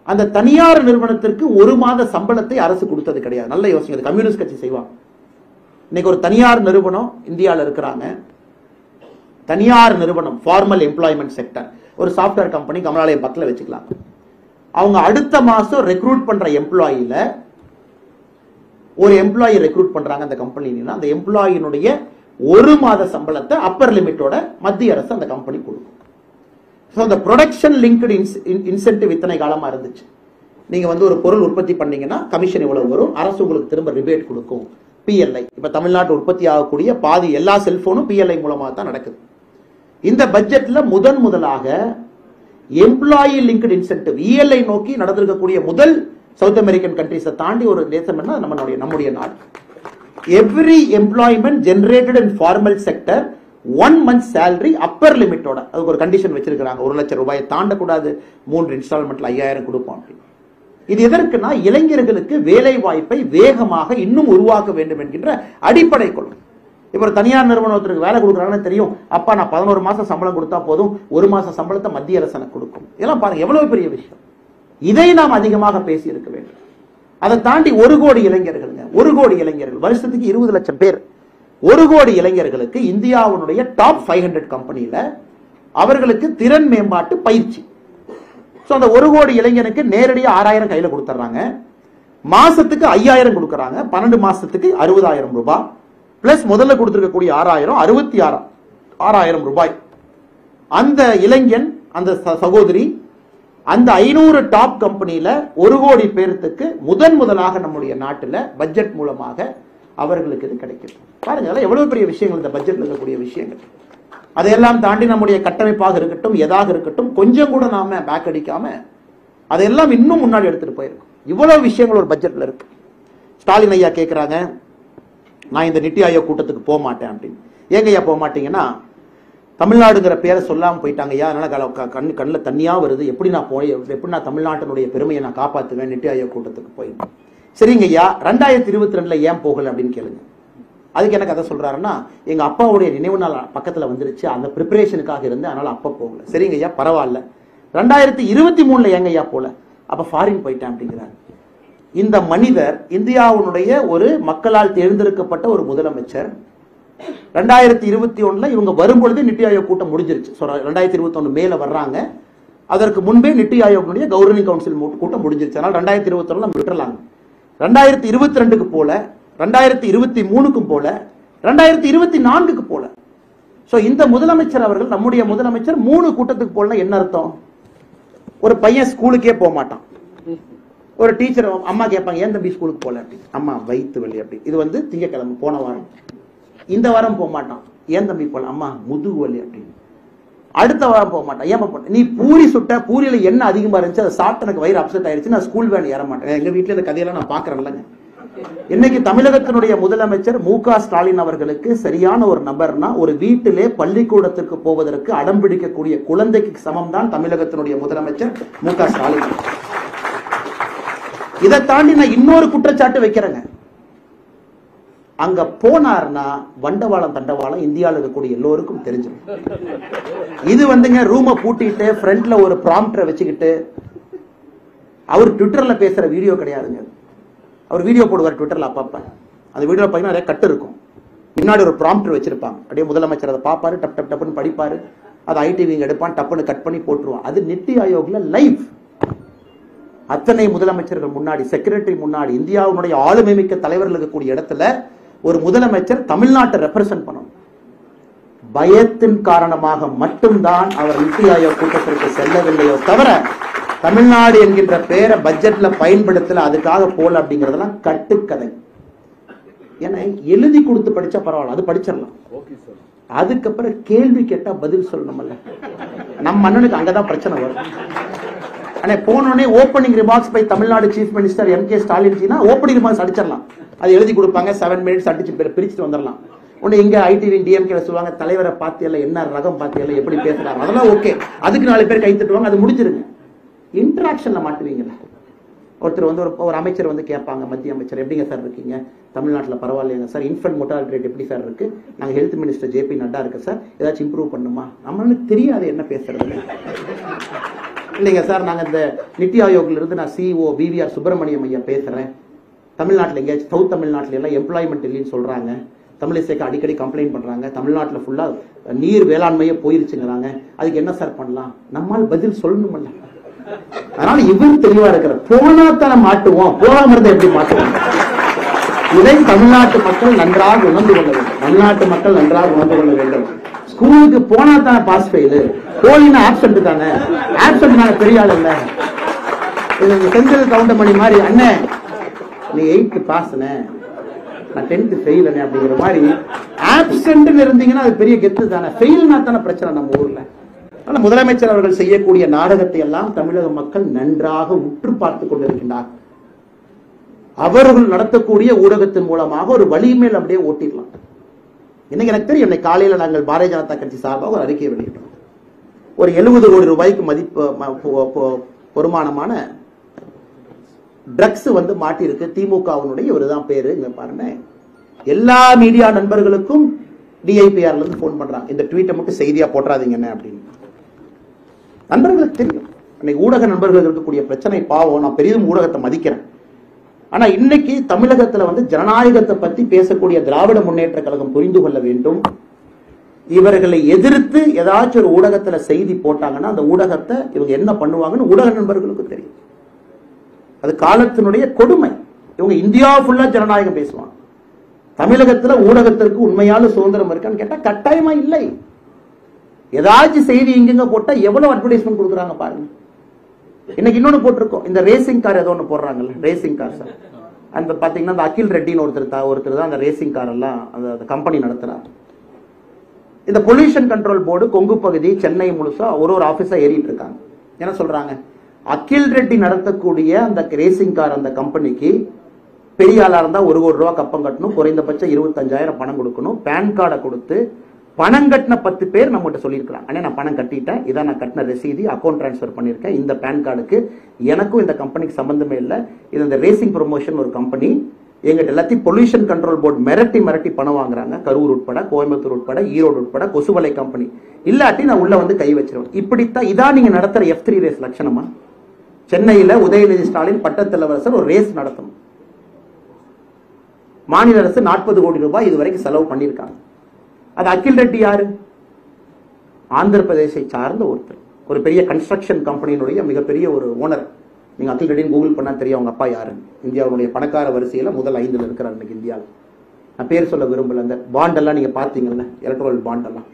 அந்த தனியார் நிறுவனத்திற்கு 1 மாத சம்பளத்தை அரசு கொடுத்தது கிடையாது. நல்ல யோசனை. கம்யூனிஸ்ட் கட்சி செய்வாங்க. இன்னைக்கு ஒரு தனியார் நிறுவனம் இந்தியாவில் இருக்கிறாங்க, தனியார் நிறுவனம், ஃபார்மல் எம்ப்ளாய்மெண்ட் செக்டர், ஒரு சாப்ட்வேர் கம்பெனி கமலாலயம் பக்கத்துல வச்சுக்கலாம். அவங்க அடுத்த மாசம் ரெக்ரூட் பண்ற எம்ப்ளாயில ஒரு எம்ப்ளாயி ரெக்ரூட் பண்றாங்க அந்த கம்பெனினா, அந்த எம்ப்ளாயினுடைய 1 மாத சம்பளத்தை அப்பர் லிமிட்டோட மத்திய அரசு அந்த கம்பெனி கொடுக்கும். அந்த ப்ரொடக்ஷன் லிங்க்டு இன்சென்டிவ் இத்தனை காலமா இருந்துச்சு. நீங்க ஒரு பொருள் உற்பத்தி பண்ணீங்கன்னா கமிஷன் இவ்வளவு வரும், அரசு உங்களுக்கு திரும்ப ரிபேட் கொடுக்கும். PLI, இப்ப தமிழ்நாட்டு உற்பத்தி ஆகக்கூடிய பாதி எல்லா செல்போனும் PLI மூலமாக தான் நடக்குது. இந்த பட்ஜெட்ல முதலாக எம்ப்ளாயி லிங்க்டு இன்சென்டிவ் ELI நோக்கி நடந்திருக்கக்கூடிய முதல் சவுத் அமெரிக்கன் கண்ட்ரீஸை தாண்டி ஒரு தேசம் என்ன நம்முடைய நாடு. Every employment generated in formal sector 1 month salary upper லிமிட்டோட, அதுக்கு ஒரு கண்டிஷன் வச்சிருக்காங்க. 1 லட்சம் ரூபாயை தாண்டக்கூடாது, 3 இன்ஸ்டால்மெண்ட்ல 5000 கொடுப்போம். இது எதற்குனா இளைஞர்களுக்கு வேலை வாய்ப்பை வேகமாக இன்னும் உருவாக்க வேண்டும் என்கின்ற அடிப்படை கொள்கை. இப்ப ஒரு தனியார் நிறுவனத்திற்கு வேலை கொடுக்குறாங்கன்னு தெரியும், அப்பா நான் 11 மாசம் சம்பளம் கொடுத்தா போதும், 1 மாசம் சம்பளத்தை மத்திய அரசு எனக்கு கொடுக்கும். இதெல்லாம் பாருங்க எவ்வளவு பெரிய விஷயம். இதை நாம் அதிகமாக பேசி இருக்க வேண்டும். அதை தாண்டி 1 கோடி இளைஞர்கள், 1 கோடி இளைஞர்கள், வருஷத்துக்கு 20 லட்சம் பேர், 1 கோடி இளைஞர்களுக்கு இந்தியாவுடைய டாப் 500 கம்பெனியில அவர்களுக்கு திறன் மேம்பாட்டு பயிற்சி. அந்த 1 கோடி இளைஞனுக்கு நேரடியா 6000 கையில கொடுத்துறாங்க, மாசத்துக்கு 5000 கொடுக்கறாங்க, 12 மாசத்துக்கு 60000 ரூபாய் பிளஸ் முதல்ல கொடுத்திருக்கக்கூடிய 6000 66,000 ரூபாய். அந்த இளைஞன், அந்த சகோதரி அந்த 500 டாப் கம்பெனியில 1 கோடி பேருக்கு முதலாக நம்முடைய நாட்டில் பட்ஜெட் மூலமாக அவர்களுக்கு இது கிடைக்கும். பாருங்க எவ்வளவு பெரிய விஷயங்கள் இந்த பட்ஜெட்ல இருக்கக்கூடிய விஷயங்கள். அதையெல்லாம் தாண்டி நம்முடைய கட்டமைப்பாக இருக்கட்டும், எதாக இருக்கட்டும், கொஞ்சம் கூட நாம பேக் அடிக்காம அதையெல்லாம் இன்னும் முன்னாடி எடுத்துட்டு போயிருக்கோம். இவ்வளவு விஷயங்கள் ஒரு பட்ஜெட்ல இருக்கு. ஸ்டாலின் ஐயா கேட்கிறாங்க, நான் இந்த நித்தி ஆயோக் கூட்டத்துக்கு போக மாட்டேன் அப்படின்னு. ஏங்க ஐயா போக மாட்டீங்கன்னா, தமிழ்நாடுங்கிற பேரை சொல்லாம போயிட்டாங்க ஐயா, அதனால கண்ணில் தண்ணியா வருது, எப்படி நான் தமிழ்நாட்டினுடைய பெருமையை நான் காப்பாற்றுவேன், நித்தி ஆயோக் கூட்டத்துக்கு போய். சரிங்க ஐயா, 2022 ஏன் போகல அப்படின்னு கேளுங்க. அதுக்கு எனக்கு அதை சொல்றாருன்னா, எங்க அப்பாவுடைய நினைவு நாள் பக்கத்துல வந்துருச்சு, அந்த ப்ரிப்பரேஷனுக்காக இருந்து, அதனால அப்பா போகல. சரிங்க ஐயா பரவாயில்ல, 2023 ஏங்க ஐயா போல, அப்ப ஃபாரின் போயிட்டேன் அப்படிங்கிறார். இந்த மனிதர் இந்தியாவுடைய ஒரு மக்களால் தேர்ந்தெடுக்கப்பட்ட ஒரு முதலமைச்சர். 2021 இவங்க வரும்பொழுது நித்தி ஆயோக் கூட்டம் முடிஞ்சிருச்சு. 2021 மேல வர்றாங்க, அதற்கு முன்பே நித்தி ஆயோக் கவர்னிங் கவுன்சில் கூட்டம் முடிஞ்சிருச்சு. அதனால 2021 நம்ம விட்டுறலாங்க. 2022க்கு போல, 2023க்கும் போல, 2024க்கு போல. சோ இந்த முதலமைச்சர் அவர்கள், நம்முடைய முதலமைச்சர் 3 கூட்டத்துக்கு போல என்ன அர்த்தம்? ஒரு பையன் ஸ்கூலுக்கே போக மாட்டான், ஒரு டீச்சர் அம்மா கேட்பாங்க, ஏன் தம்பி ஸ்கூலுக்கு போல அப்படி, அம்மா வயிற்று வலி அப்படி. இது திங்கக்கிழமை போன வாரம். இந்த வாரம் போக மாட்டான், ஏன் தம்பி போல, அம்மா முதுகு வலி அப்படின்னு. அடுத்த வாரம் போக மாட்டான், ஏன் போட்ட, நீ பூரி சுட்ட, பூரியில எண்ணெய் அதிகமா இருந்துச்சு, அதை சாப்பிட்டு எனக்கு வயிறு அப்செட் ஆயிடுச்சு, நான் ஸ்கூல் வேன் ஏற மாட்டேன். எங்க வீட்டுல இந்த கதையெல்லாம் நான் பாக்குறேன்லங்க. இன்னைக்கு தமிழகத்தினுடைய முதலமைச்சர் மு.க. ஸ்டாலின் அவர்களுக்கு சரியான ஒரு நபர்னா, ஒரு வீட்டிலே பள்ளிக்கூடத்திற்கு போவதற்கு அடம் பிடிக்கக்கூடிய குழந்தைக்கு சமம் தான் தமிழகத்தினுடைய முதலமைச்சர் மு.க. ஸ்டாலின். இதை தாண்டி நான் இன்னொரு குற்றச்சாட்டு வைக்கிறேங்க. அங்க போனார்னா வண்டவாளம் தண்டவாளம் இந்தியாவில் இருக்கக்கூடிய எல்லோருக்கும் தெரிஞ்சிடும். இது வந்துங்க ரூமை பூட்டிட்டு ஃப்ரண்ட்ல ஒரு ப்ராம்ப்டரை வச்சுக்கிட்டு அவர் ட்விட்டர்ல பேசுற வீடியோ கிடையாதுங்க. அவர் வீடியோ போடுவார் ட்விட்டர்ல அப்பப்ப. அந்த வீடியோ பார்த்தீங்கன்னா நிறைய கட்டு இருக்கும். பின்னாடி ஒரு ப்ராம்ப்டர் வச்சிருப்பாங்க. அப்படியே முதலமைச்சர் அதை பார்ப்பாரு, டப் டப் டப்னு படிப்பாரு, அதை ஐடிவி எடுப்பான், டப்புன்னு கட் பண்ணி போட்டுருவான். அது நித்தி ஆயோக்ல லைவ். அத்தனை முதலமைச்சர்கள் முன்னாடி, செக்ரட்டரி முன்னாடி, இந்தியாவுடைய ஆளுமை மிக்க தலைவர்கள் இருக்கக்கூடிய இடத்துல ஒரு முதலமைச்சர் தமிழ்நாட்டை ரெப்ரசென்ட் பண்ணணும். பயத்தின் காரணமாக மட்டும்தான் அவர் நித்தி ஆயோக் கூட்டத்திற்கு செல்லவில்லையோ தவிர தமிழ்நாடு என்கின்ற பேரை பட்ஜெட்ல பயன்படுத்தல, அதுக்காக போல அப்படிங்கறதெல்லாம் கட்டுக்கதை. ஏன்னா எழுதி கொடுத்து படிச்சா பரவாயில்ல, அது படிச்சிடலாம். அதுக்கப்புறம் கேள்வி கேட்டா பதில் சொல்லணும்ல. நம்ம அண்ணனுக்கு அங்கதான் பிரச்சனை வரும். ஆனா போனோடனே opening remarks by Tamil Nadu chief minister M K. Stalin opening remarks அடிச்சிடலாம். அது எழுதி கொடுப்பாங்க, 7 minutes அடிச்சு பிரிச்சுட்டு வந்துடலாம். உடனே இங்க ஐடிவி டிஎம்கே சொல்லுவாங்க, தலைவரை பாத்தியல்ல, என்ன ரகம் பாத்தியல்ல, எப்படி பேசுறாங்க, அதெல்லாம் ஓகே. அதுக்கு 4 பேர் கை தட்டுவாங்க, அது முடிச்சிருங்க. இன்டராக்ஷன்ல மாட்டுவீங்கல்ல. ஒருத்தர் வந்து ஒரு அமைச்சர் வந்து கேட்பாங்க, மத்திய அமைச்சர், எப்படிங்க சார் இருக்கீங்க, தமிழ்நாட்டில் பரவாயில்லைங்க சார், இன்ஃபன்ட் மோர்டாலிட்டி ரேட் எப்படி சார் இருக்கு, நாங்கள் ஹெல்த் மினிஸ்டர் ஜே.பி. நட்டா இருக்கு சார், ஏதாச்சும் இம்ப்ரூவ் பண்ணுமா, நம்மளுக்கு தெரியாது என்ன பேசுறது. இல்லைங்க சார், நாங்கள் இந்த நித்தி ஆயோக்ல இருந்து நான் சிஇஓ பிவிஆர் சுப்பிரமணியம் ஐயா பேசுறேன், தமிழ்நாட்டில் எங்கேயாச்சும் சவுத் தமிழ்நாட்டில எல்லாம் எம்ப்ளாய்மெண்ட் இல்லைன்னு சொல்றாங்க, தமிழிசைக்கு அடிக்கடி கம்ப்ளைண்ட் பண்றாங்க, தமிழ்நாட்டில் ஃபுல்லா நீர் வேளாண்மையே போயிருச்சுங்கிறாங்க, அதுக்கு என்ன சார் பண்ணலாம், நம்மால் பதில் சொல்லணும்ல. அதனால இவர் தெளிவா இருக்கிற, போனா தானே மாட்டுவோம், போகாம இருந்தா எப்படி மாட்டுவோம். இதை தமிழ்நாட்டு மக்கள் நன்றாக உணர்ந்து கொள்ள வேண்டும். தமிழ்நாட்டு மக்கள் நன்றாக உணர்ந்து கொள்ள வேண்டும். ஸ்கூலுக்கு போனா தானே பாஸ் ஃபெயில், போலினா ஆப்சென்ட் தானே, ஆப்சென்ட் நாங்க பெரிய ஆள் இல்ல. செந்தில் கவுண்டமணி மாதிரி, அண்ணே நீ 8th பாஸ்னே, நான் 10th ஃபெயில் அப்படிங்கிற மாதிரி ஆப்சென்ட் இருந்தீங்கன்னா அது பெரிய கெத்து தானே. ஃபெயில்னா தானே பிரச்சனை நம்ம ஊர்ல. முதலமைச்சர் அவர்கள் செய்யக்கூடிய நாடகத்தை எல்லாம் தமிழக மக்கள் நன்றாக உற்று பார்த்துக் கொண்டிருக்கின்றார். அவர்கள் நடத்தக்கூடிய ஊடகத்தின் மூலமாக ஒரு வலிமையில் அப்படியே ஓட்டிடலாம். இன்னைக்கு எனக்கு தெரியும், இன்னைக்கு காலையில் நாங்கள் பாரதிய ஜனதா கட்சி சார்பாக ஒரு அறிக்கையை வெளியிட்டோம். ஒரு 70 கோடி ரூபாய்க்கு மதிப்பு வருமானமான ட்ரக்ஸ் வந்து மாட்டிருக்கு. திமுகவினுடைய இவருதான் பேரு, இங்க பாருங்க. எல்லா மீடியா நண்பர்களுக்கும் டிஐபிஆர்ல இருந்து போன் பண்றாங்க, இந்த ட்வீட்டை மட்டும் செய்தியா போட்டுறாதீங்கன்னு அப்படின்னு. நண்பர்களுக்கு தெரியும், இன்னைக்கு ஊடக நண்பர்கள் இருக்கக்கூடிய பிரச்சனை பாவம். நான் பெரிதும் ஊடகத்தை மதிக்கிறேன். ஆனா இன்னைக்கு தமிழகத்துல வந்து ஜனநாயகத்தை பத்தி பேசக்கூடிய திராவிட முன்னேற்ற கழகம் புரிந்து கொள்ள வேண்டும். இவர்களை எதிர்த்து ஏதாச்சும் ஒரு ஊடகத்துல செய்தி போட்டாங்கன்னா அந்த ஊடகத்தை இவங்க என்ன பண்ணுவாங்கன்னு ஊடக நண்பர்களுக்கு தெரியும். அது காலத்தினுடைய கொடுமை. இவங்க இந்தியா ஃபுல்லா ஜனநாயகம் பேசுவாங்க. தமிழகத்துல ஊடகத்திற்கு உண்மையான சுதந்திரம் இருக்கான்னு கேட்டா கட்டாயமா இல்லை. ஏதாச்சும் செய்தி இங்க போட்டா எவ்வளவு அட்வர்டைஸ்மெண்ட் கொடுக்குறாங்க பாருங்க. இன்னைக்கு இன்னொன்னு போட்டிருக்கோம், இந்த ரேசிங் கார் ஏதோ ஒன்று போடுறாங்கல்ல, ரேசிங் கார் சார். அந்த பாத்தீங்கன்னா அந்த அகில் ரெட்டின்னு ஒருத்தர் தான் அந்த ரேசிங் கார் எல்லாம் அந்த கம்பெனி நடத்துறாரு. இந்த பொல்யூஷன் கண்ட்ரோல் போர்டு கொங்கு பகுதி, சென்னை முழுசா ஒரு ஆபீஸா ஏறிட்டு இருக்காங்க. என்ன சொல்றாங்க, அகில் ரெட்டி நடத்தக்கூடிய அந்த ரேசிங் கார் அந்த கம்பெனிக்கு பெரிய ஆளா இருந்தா 1 கோடி ரூபாய் கப்பம் கட்டணும், குறைந்தபட்சம் 25,000 பணம் கொடுக்கணும். பேன் கார்டை கொடுத்து பணம் கட்டின 10 பேர் நம்மகிட்ட சொல்லியிருக்கிறாங்க, அண்ணே நான் பணம் கட்டிட்டேன், இதான் நான் கட்டின ரசீதி, அக்கௌண்ட் டிரான்ஸ்பர் பண்ணியிருக்கேன், இந்த பேன் கார்டுக்கு எனக்கும் இந்த கம்பெனிக்கு சம்பந்தமே இல்லை, இது இந்த ரேசிங் ப்ரொமோஷன் ஒரு கம்பெனி, எங்கிட்ட எல்லாத்தையும் பொல்யூஷன் கண்ட்ரோல் போர்டு மிரட்டி பணம் வாங்குறாங்க, கரூர் உட்பட, கோயம்புத்தூர் உட்பட, ஈரோடு உட்பட, கொசுவலை கம்பெனி, இல்லாட்டி நான் உள்ள வந்து கை வச்சிருவேன். இப்படித்தான் இதான் நீங்க நடத்துற F3 ரேஸ் லட்சணமா? சென்னையில உதயநிதி ஸ்டாலின் பட்டத்தலைவரசர் ஒரு ரேஸ் நடத்தணும். மாநில அரசு 40 கோடி ரூபாய் இதுவரைக்கும் செலவு பண்ணியிருக்காங்க. அது அகில் ரெட்டி யாரு? ஆந்திர பிரதேசை சார்ந்த ஒருத்தர், ஒரு பெரிய கன்ஸ்ட்ரக்ஷன் கம்பெனியினுடைய மிகப்பெரிய ஒரு ஓனர். நீங்க அகில் ரெட்டின்னு கூகுள் பண்ணா தெரியும் அவங்க அப்பா யாரு. இந்தியாவுடைய பணக்கார வரிசையில முதல் 5ல் இருக்கிறார் இன்னைக்கு இந்தியாவில். நான் பேர் சொல்ல விரும்பல. அந்த பாண்ட் எல்லாம் நீங்க பாத்தீங்கல்ல, எலக்ட்ரல் பாண்ட் எல்லாம்,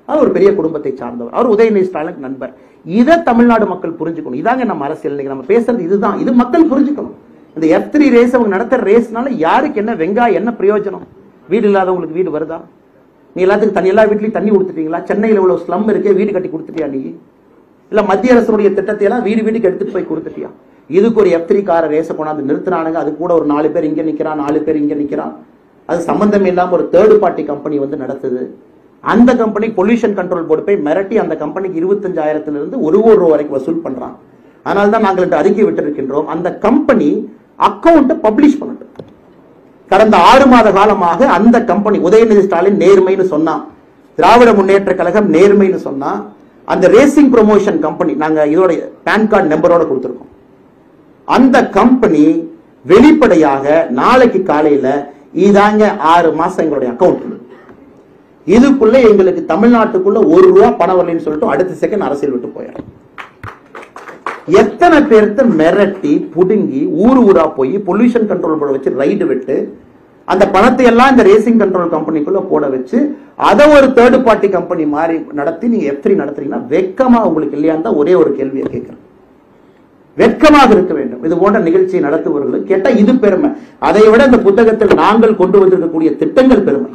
அவர் ஒரு பெரிய குடும்பத்தை சார்ந்தவர். அவர் உதயநிதி ஸ்டாலின் நண்பர். இதை தமிழ்நாடு மக்கள் புரிஞ்சுக்கணும். இதாங்க நம்ம அரசியல் இன்னைக்கு நம்ம பேசுறது இதுதான். இது மக்கள் புரிஞ்சுக்கணும். இந்த F3 ரேஸ் அவங்க நடத்துற ரேஸ்னால யாருக்கு என்ன வெங்காயம், என்ன பிரயோஜனம்? வீடு இல்லாதவங்களுக்கு வீடு வருதா? நீ எல்லாத்துக்கும் தண்ணி, எல்லா வீட்லயும் தண்ணி கொடுத்துட்டீங்களா? சென்னையில் இவ்வளவு ஸ்லம் இருக்கு, வீடு கட்டி கொடுத்துட்டியா நீ? இல்ல மத்திய அரசுடைய திட்டத்தை எல்லாம் வீட்டுக்கு எடுத்துட்டு போய் கொடுத்துட்டியா? இதுக்கு ஒரு F3 கார ரேஸ கொண்டாந்து நிறுத்தினானுங்க. அது கூட ஒரு 4 பேர் இங்க நிக்கிறான், 4 பேர் இங்க நிக்கிறான். அது சம்பந்தம் இல்லாம ஒரு தேர்ட் பார்ட்டி கம்பெனி வந்து நடத்துது. அந்த கம்பெனி பொல்யூஷன் கண்ட்ரோல் போர்டு போய் மிரட்டி அந்த கம்பெனிக்கு 25,000 இருந்து 1 கோடி ரூபாய் வரைக்கும் வசூல் பண்றான். அதனால தான் நாங்கள் அறிக்கை விட்டு இருக்கின்றோம், அந்த கம்பெனி அக்கௌண்ட் பப்ளிஷ் பண்ணட்டும், கடந்த 6 மாத காலமாக அந்த கம்பெனி உதயநிதி ஸ்டாலின் நேர்மைன்னு சொன்னா, திராவிட முன்னேற்ற கழகம் நேர்மைன்னு சொன்னா, அந்த ரேசிங் ப்ரொமோஷன் கம்பெனி நாங்க இதோட பான் கார்டு நம்பரோட கொடுத்திருக்கோம். அந்த கம்பெனி வெளிப்படையாக நாளைக்கு காலையில இதாங்க 6 மாசம் எங்களுடைய அக்கௌண்ட், இதுக்குள்ள எங்களுக்கு தமிழ்நாட்டுக்குள்ள 1 ரூபா பணம் வரலன்னு சொல்லிட்டு அடுத்த செகண்ட் அரசியல் விட்டு போயிடும். எத்தனை பேர்த்த மிரட்டி புடுங்கி ஊரா போய் பொல்யூஷன் கண்ட்ரோல் போர்டு வச்சு ரைடு விட்டு அந்த பணத்தை எல்லாம் இந்த ரேசிங் கண்ட்ரோல் கம்பெனிக்குள்ள போட வச்சு அதை ஒரு தேர்ட் பார்ட்டி கம்பெனி மாதிரி நடத்தி நீங்க F3 நடத்துறீங்கன்னா வெக்கமா உங்களுக்கு இல்லையான்னு தான் ஒரே ஒரு கேள்வியை கேட்கிறேன். வெட்கமாக இருக்க வேண்டும். இது போன்ற நிகழ்ச்சியை நடத்துபவர்களுக்கு கேட்டா இது பெருமை. அதை விட இந்த புத்தகத்தில் நாங்கள் கொண்டு வந்திருக்கக்கூடிய திட்டங்கள் பெருமை.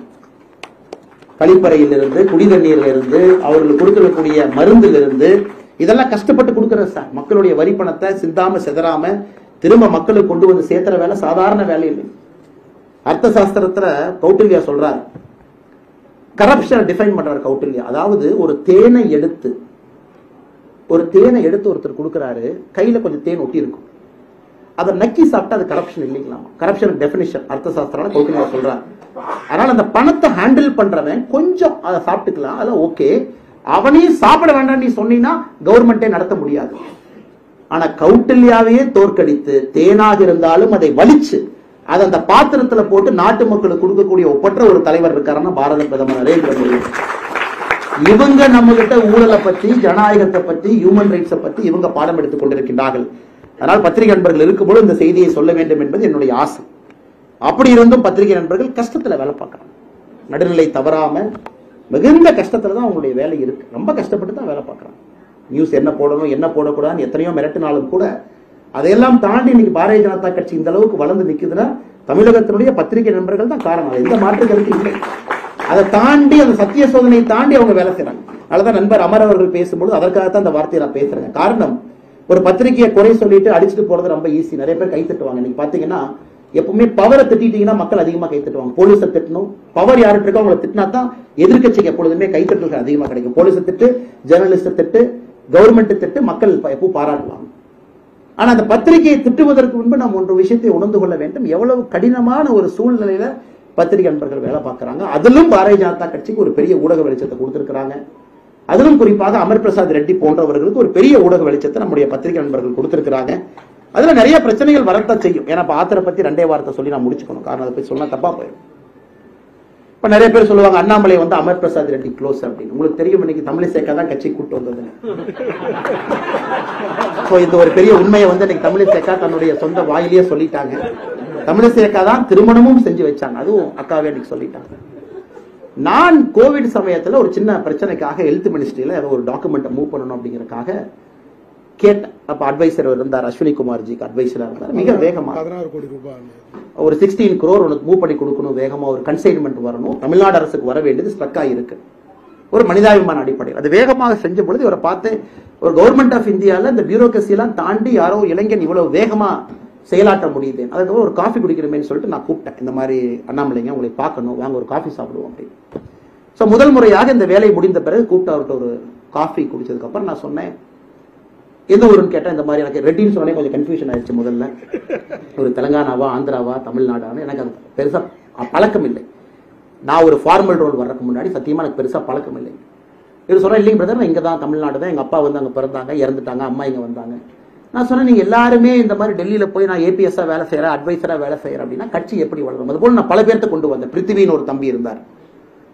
கழிப்பறையில் இருந்து, குடிதண்ணீர்ல இருந்து, அவர்களுக்கு கொடுக்கக்கூடிய மருந்துல இருந்து, இதெல்லாம் கஷ்டப்பட்டு கொடுக்கிறது சார். மக்களுடைய வரி பணத்தை சிந்தாம செதறாம திரும்ப மக்களுக்கு கொண்டு வந்து சேர்த்துற வேலை சாதாரண வேலை இல்லை. அர்த்த சாஸ்திரத்துல கௌட்டில்யா சொல்றாரு, கரப்ஷனை டிஃபைன் பண்றாரு கௌட்டில்யா. அதாவது ஒரு தேனை எடுத்து ஒருத்தர் கொடுக்கிறாரு, கையில கொஞ்சம் தேன் ஒட்டி இருக்கும், அதை நக்கி சாப்பிட்டா அது கரப்ஷன் இல்லைங்களாமா. கரப்ஷன் டெபினிஷன் அர்த்த சாஸ்திரம் கௌட்டில்யா சொல்றாரு. அதனால அந்த பணத்தை ஹேண்டில் பண்றவன் கொஞ்சம் அதை சாப்பிட்டுக்கலாம், அதெல்லாம் ஓகே. அவனையும் சாப்பிட வேண்டாம் நீ சொன்னீங்கன்னா கவர்மெண்டே நடத்த முடியாது. ஆனா கௌட்டில்யாவையே தோற்கடித்து தேனாக இருந்தாலும் அதை வலிச்சு அதை அந்த பாத்திரத்துல போட்டு நாட்டு மக்களுக்கு கொடுக்கக்கூடிய ஒப்பற்ற ஒரு தலைவர் இருக்காருன்னா பாரத பிரதமர் நரேந்திர மோடி. இவங்க நம்ம கிட்ட ஊழலை பத்தி, ஜனநாயகத்தை பத்தி, ஹியூமன் ரைட்ஸை பத்தி இவங்க பாடம் எடுத்துக் கொண்டிருக்கின்றார்கள். அதனால் பத்திரிகை நண்பர்கள் இருக்கும்போது இந்த செய்தியை சொல்ல வேண்டும் என்பது என்னுடைய ஆசை. அப்படி இருந்தும் பத்திரிகை நண்பர்கள் கஷ்டத்துல வேலை பார்க்கறாங்க. நடுநிலை தவறாம மிகுந்த கஷ்டத்துல தான் அவங்களுடைய வேலை இருக்கு. ரொம்ப கஷ்டப்பட்டு தான் வேலை பார்க்கறாங்க. நியூஸ் என்ன போடணும் என்ன போடக்கூடாதுன்னு எத்தனையோ மிரட்டினாலும் கூட அதையெல்லாம் தாண்டி இன்னைக்கு பாரதிய ஜனதா கட்சி இந்த அளவுக்கு வளர்ந்து நிற்குதுன்னா தமிழகத்தினுடைய பத்திரிகை நண்பர்கள் தான் காரணம். எந்த மாற்று கருத்து இல்லை. அதை தாண்டி அந்த சத்திய சோதனையை தாண்டி அவங்க வேலை செய்யறாங்க. அதனாலதான் நண்பர் அமர் அவர்கள் பேசும்போது அதற்காகத்தான் அந்த வார்த்தையை நான் பேசுறேன். காரணம், ஒரு பத்திரிகையை குறை சொல்லிட்டு அடிச்சுட்டு போறது ரொம்ப ஈஸி. நிறைய பேர் கை தட்டுவாங்க. நீங்க பாத்தீங்கன்னா எப்பவுமே பவரை திட்டிட்டீங்கன்னா மக்கள் அதிகமா கை தட்டுவாங்க. போலீஸை திட்டணும், பவர் யார்கிட்ட இருக்கோ அவங்களை திட்டினா தான் எதிர்கட்சிக்கு எப்பொழுதுமே கைத்தட்டல்கள் அதிகமா கிடைக்கும். போலீஸை திட்டு, ஜெர்னலிஸ்ட் திட்டு, கவர்மெண்ட் திட்டு, மக்கள் எப்பவும் பாராட்டுவாங்க. ஆனா அந்த பத்திரிகையை திட்டுவதற்கு முன்பு நாம் ஒரு விஷயத்தை உணர்ந்து கொள்ள வேண்டும். எவ்வளவு கடினமான ஒரு சூழ்நிலையில பத்திரிகை நண்பர்கள் வேலை பார்க்கறாங்க. அதிலும் பாரதிய ஜனதா கட்சிக்கு ஒரு பெரிய ஊடக வெளிச்சத்தை கொடுத்திருக்கிறாங்க. அதிலும் குறிப்பாக அமர் பிரசாத் ரெட்டி போன்றவர்களுக்கு ஒரு பெரிய ஊடக வெளிச்சத்தை நம்முடைய பத்திரிகை நண்பர்கள் கொடுத்திருக்கிறாங்க. அதுல நிறைய பிரச்சனைகள் வரத்தான் செய்யும். ஏன்னா ஆத்திர பத்தி 2 வார்த்தை சொல்லி நான் முடிச்சுக்கணும். காரணம் அதை பத்தி சொன்னா தப்பா போயிடும். இப்ப நிறைய பேர் சொல்லுவாங்க அண்ணாமலை வந்து அமர் பிரசாத் ரெட்டி க்ளோஸ் அப்படின்னு. உங்களுக்கு தெரியும், இன்னைக்கு தமிழிசைக்கா தான் கட்சி கூட்டு வந்தது. இந்த ஒரு பெரிய உண்மையை வந்து இன்னைக்கு தமிழிசைக்கா தன்னுடைய சொந்த வாயிலேயே சொல்லிட்டாங்க. தமிழிசைக்கா தான் திருமணமும் செஞ்சு வச்சாங்க. அதுவும் அக்காவே இன்னைக்கு சொல்லிட்டாங்க. நான் கோவிட் சமயத்துல ஒரு சின்ன பிரச்சனைக்காக ஹெல்த் மினிஸ்ட்ரியில ஏதோ ஒரு டாக்குமெண்ட் மூவ் பண்ணணும் அப்படிங்கறதுக்காக கேட்டேன். அப்ப அட்வைசர் இருந்தார், அஸ்வினி குமார்ஜிக்கு அட்வைசரா இருந்தார். மிக வேகமா 16 கோடி ரூபாய் ஒரு 16 crore உனக்கு மூவ் பண்ணி கொடுக்கணும், வேகமா ஒரு கன்சைன்மெண்ட் வரணும், தமிழ்நாடு அரசுக்கு வர வேண்டியது ஸ்ட்ரக் ஆகிருக்கு ஒரு மனிதாபிமான அடிப்படையில். அது வேகமாக செஞ்ச பொழுது இவரை பார்த்து ஒரு கவர்மெண்ட் ஆஃப் இந்தியாவில் இந்த பியூரோக்ரசி எல்லாம் தாண்டி யாரோ இளைஞன் இவ்வளவு வேகமா செயலாற்ற முடியுது. அதுக்கு ஒரு காஃபி குடிக்கிறமேன்னு சொல்லிட்டு நான் கூப்பிட்டேன். இந்த மாதிரி அண்ணாமலைங்க உங்களை பார்க்கணும், வாங்க ஒரு காஃபி சாப்பிடுவோம் அப்படின்னு. ஸோ முதல் முறையாக இந்த வேலை முடிந்த பிறகு கூப்பிட்டு அவர்கிட்ட ஒரு காஃபி குடிச்சதுக்கு அப்புறம் நான் சொன்னேன், எந்த ஊருன்னு கேட்டா இந்த மாதிரி எனக்கு ரெட்டின்னு சொன்னே கொஞ்சம் கன்ஃபியூஷன் ஆயிடுச்சு. முதல்ல ஒரு தெலங்கானாவா ஆந்திராவா தமிழ்நாடான்னு எனக்கு அது பெருசா பழக்கம் இல்லை. நான் ஒரு ஃபார்மல் ரோல் வர்றதுக்கு முன்னாடி சத்தியமா எனக்கு பெருசா பழக்கம் இல்லை. இது சொன்னா இல்லைங்க பிரதர், நான் இங்க தான் தமிழ்நாடு தான், எங்க அப்பா வந்து அங்க பிறந்தாங்க, இறந்துட்டாங்க, அம்மா இங்க வந்தாங்க. நான் சொன்னேன் நீங்க எல்லாருமே இந்த மாதிரி டெல்லியில போய் நான் ஏபிஎஸ்ஸா வேலை செய்யறேன், அட்வைசரா வேலை செய்யறேன் அப்படின்னா கட்சி எப்படி வளரும்? அது போல நான் பல பேர்த்த கொண்டு வந்தேன். பிருத்திவின்னு ஒரு தம்பி இருந்தார்,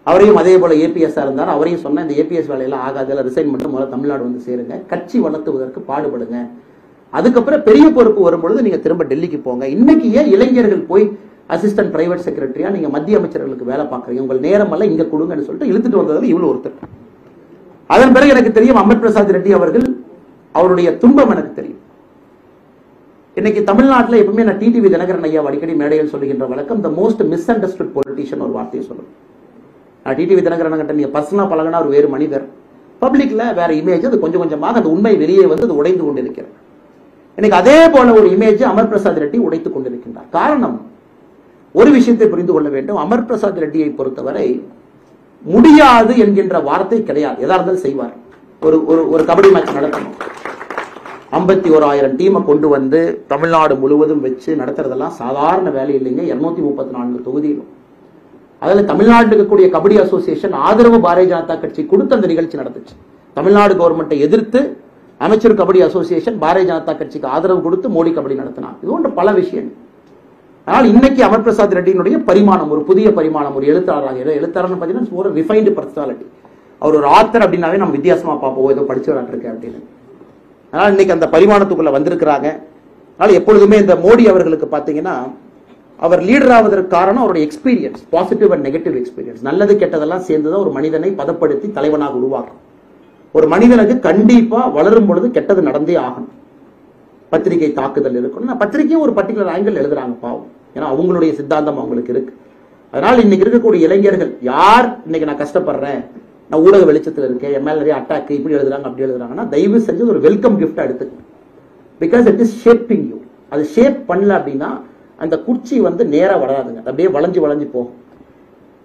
அவரையும் அதே போல ஏபிஎஸ்ஸா இருந்தார். அவரையும் சொன்னேன் இந்த ஏபிஎஸ் வேலையெல்லாம் ஆகாது, ரிசைன் பண்ணிட்டு முதல்ல தமிழ்நாடு வந்து சேருங்க, கட்சி வளர்த்துவதற்கு பாடுபடுங்க, அதுக்கப்புறம் பெரிய பொறுப்பு வரும்பொழுது நீங்க திரும்ப டெல்லிக்கு போங்க. இன்னைக்கு ஏன் இளைஞர்கள் போய் அசிஸ்டன்ட் பிரைவேட் செக்ரட்டரியா நீங்க மத்திய அமைச்சர்களுக்கு வேலை பார்க்கறீங்க, உங்கள் நேரம் எல்லாம் இங்க கொடுங்கன்னு சொல்லிட்டு இழுத்துட்டு வந்ததுல இவ்வளவு ஒருத்தர். அதன் பிறகு எனக்கு தெரியும் அமர் பிரசாத் ரெட்டி அவர்கள், அவருடைய துன்பம் எனக்கு தெரியும். இன்னைக்கு தமிழ்நாட்டில் எப்பவுமே நான் டிடிவி தினகரன் ஐயா அடிக்கடி மேடையில் சொல்லுகின்ற வழக்கம் the most miss understood politician ஒரு வார்த்தையை சொல்லுவேன். நான் டிடிவி தினகரன் கிட்ட நீங்க பர்சனலா பழகினா ஒரு வேறு மனிதர், பப்ளிக்ல வேற இமேஜ், அது கொஞ்சம் கொஞ்சமாக அந்த உண்மை வெளியே வந்து அது உடைந்து கொண்டிருக்கிறது. இன்னைக்கு அதே போல ஒரு இமேஜ் அமர் பிரசாத் ரெட்டி உடைத்துக் கொண்டிருக்கின்றார். காரணம், ஒரு விஷயத்தை புரிந்து கொள்ள வேண்டும், அமர் பிரசாத் ரெட்டியை பொறுத்தவரை முடியாது என்கின்ற வார்த்தை கிடையாது. எதா இருந்தாலும் செய்வார். ஒரு கபடி மேட்ச் நடத்தணும், 51,000 டீமை கொண்டு வந்து தமிழ்நாடு முழுவதும் வச்சு நடத்துறதெல்லாம் சாதாரண வேலை இல்லைங்க. 234 தொகுதியிலும் அதில் தமிழ்நாட்டில் இருக்கக்கூடிய கபடி அசோசியேஷன் ஆதரவு பாரதிய ஜனதா கட்சி கொடுத்து அந்த நிகழ்ச்சி நடந்துச்சு. தமிழ்நாடு கவர்மெண்ட்டை எதிர்த்து அமைச்சர் கபடி அசோசியேஷன் பாரதிய ஜனதா கட்சிக்கு ஆதரவு கொடுத்து மோடி கபடி நடத்தினார். இது போன்ற பல விஷயங்கள். ஆனால் இன்னைக்கு அமர் பிரசாத் ரெட்டியினுடைய பரிமாணம், ஒரு புதிய பரிமாணம், ஒரு எழுத்தாளராக, எழுத்தாளர்னு பார்த்தீங்கன்னா ஒரு ரிஃபைன்டு பர்சனாலிட்டி. அவர் ஒரு ஆத்தர் அப்படின்னாவே நம்ம வித்தியாசமா பார்ப்போம், ஏதோ படிச்சவராக இருக்கு அப்படின்னு. அதனால இன்னைக்கு அந்த பரிமாணத்துக்குள்ள வந்திருக்கிறாங்க. அதனால எப்பொழுதுமே இந்த மோடி அவர்களுக்கு பார்த்தீங்கன்னா அவர் லீடர் ஆவதற்கு காரணம் அவருடைய experience, positive and negative experience. நல்லது கெட்டதெல்லாம் சேர்ந்துதான் ஒரு மனிதனை பதப்படுத்தி தலைவனாக உருவாக்கும். ஒரு மனிதனுக்கு கண்டிப்பா வளரும் பொழுது கெட்டது நடந்தே ஆகணும். பத்திரிகை தாக்குதல் இருக்கணும். பத்திரிகையும் ஒரு பர்டிகுலர் ஆங்கிள் எழுதுறாங்க பாவம், ஏன்னா அவங்களுடைய சித்தாந்தம் அவங்களுக்கு இருக்கு. அதனால இன்னைக்கு இருக்கக்கூடிய இளைஞர்கள் யார் இன்னைக்கு நான் கஷ்டப்படுறேன், நான் ஊடக வெளிச்சத்தில் இருக்கேன், என் மேல நிறைய அட்டாக் இப்படி எழுதுறாங்க அப்படி எழுதுறாங்கன்னா தயவு செஞ்சு ஒரு வெல்கம் கிஃப்ட் எடுத்துக்கணும். Because it is shaping you. அது ஷேப் பண்ணல அப்படின்னா அந்த குச்சி வந்து நேரா வராதுங்க, அப்படியே வளைஞ்சு வளைஞ்சு போகும்.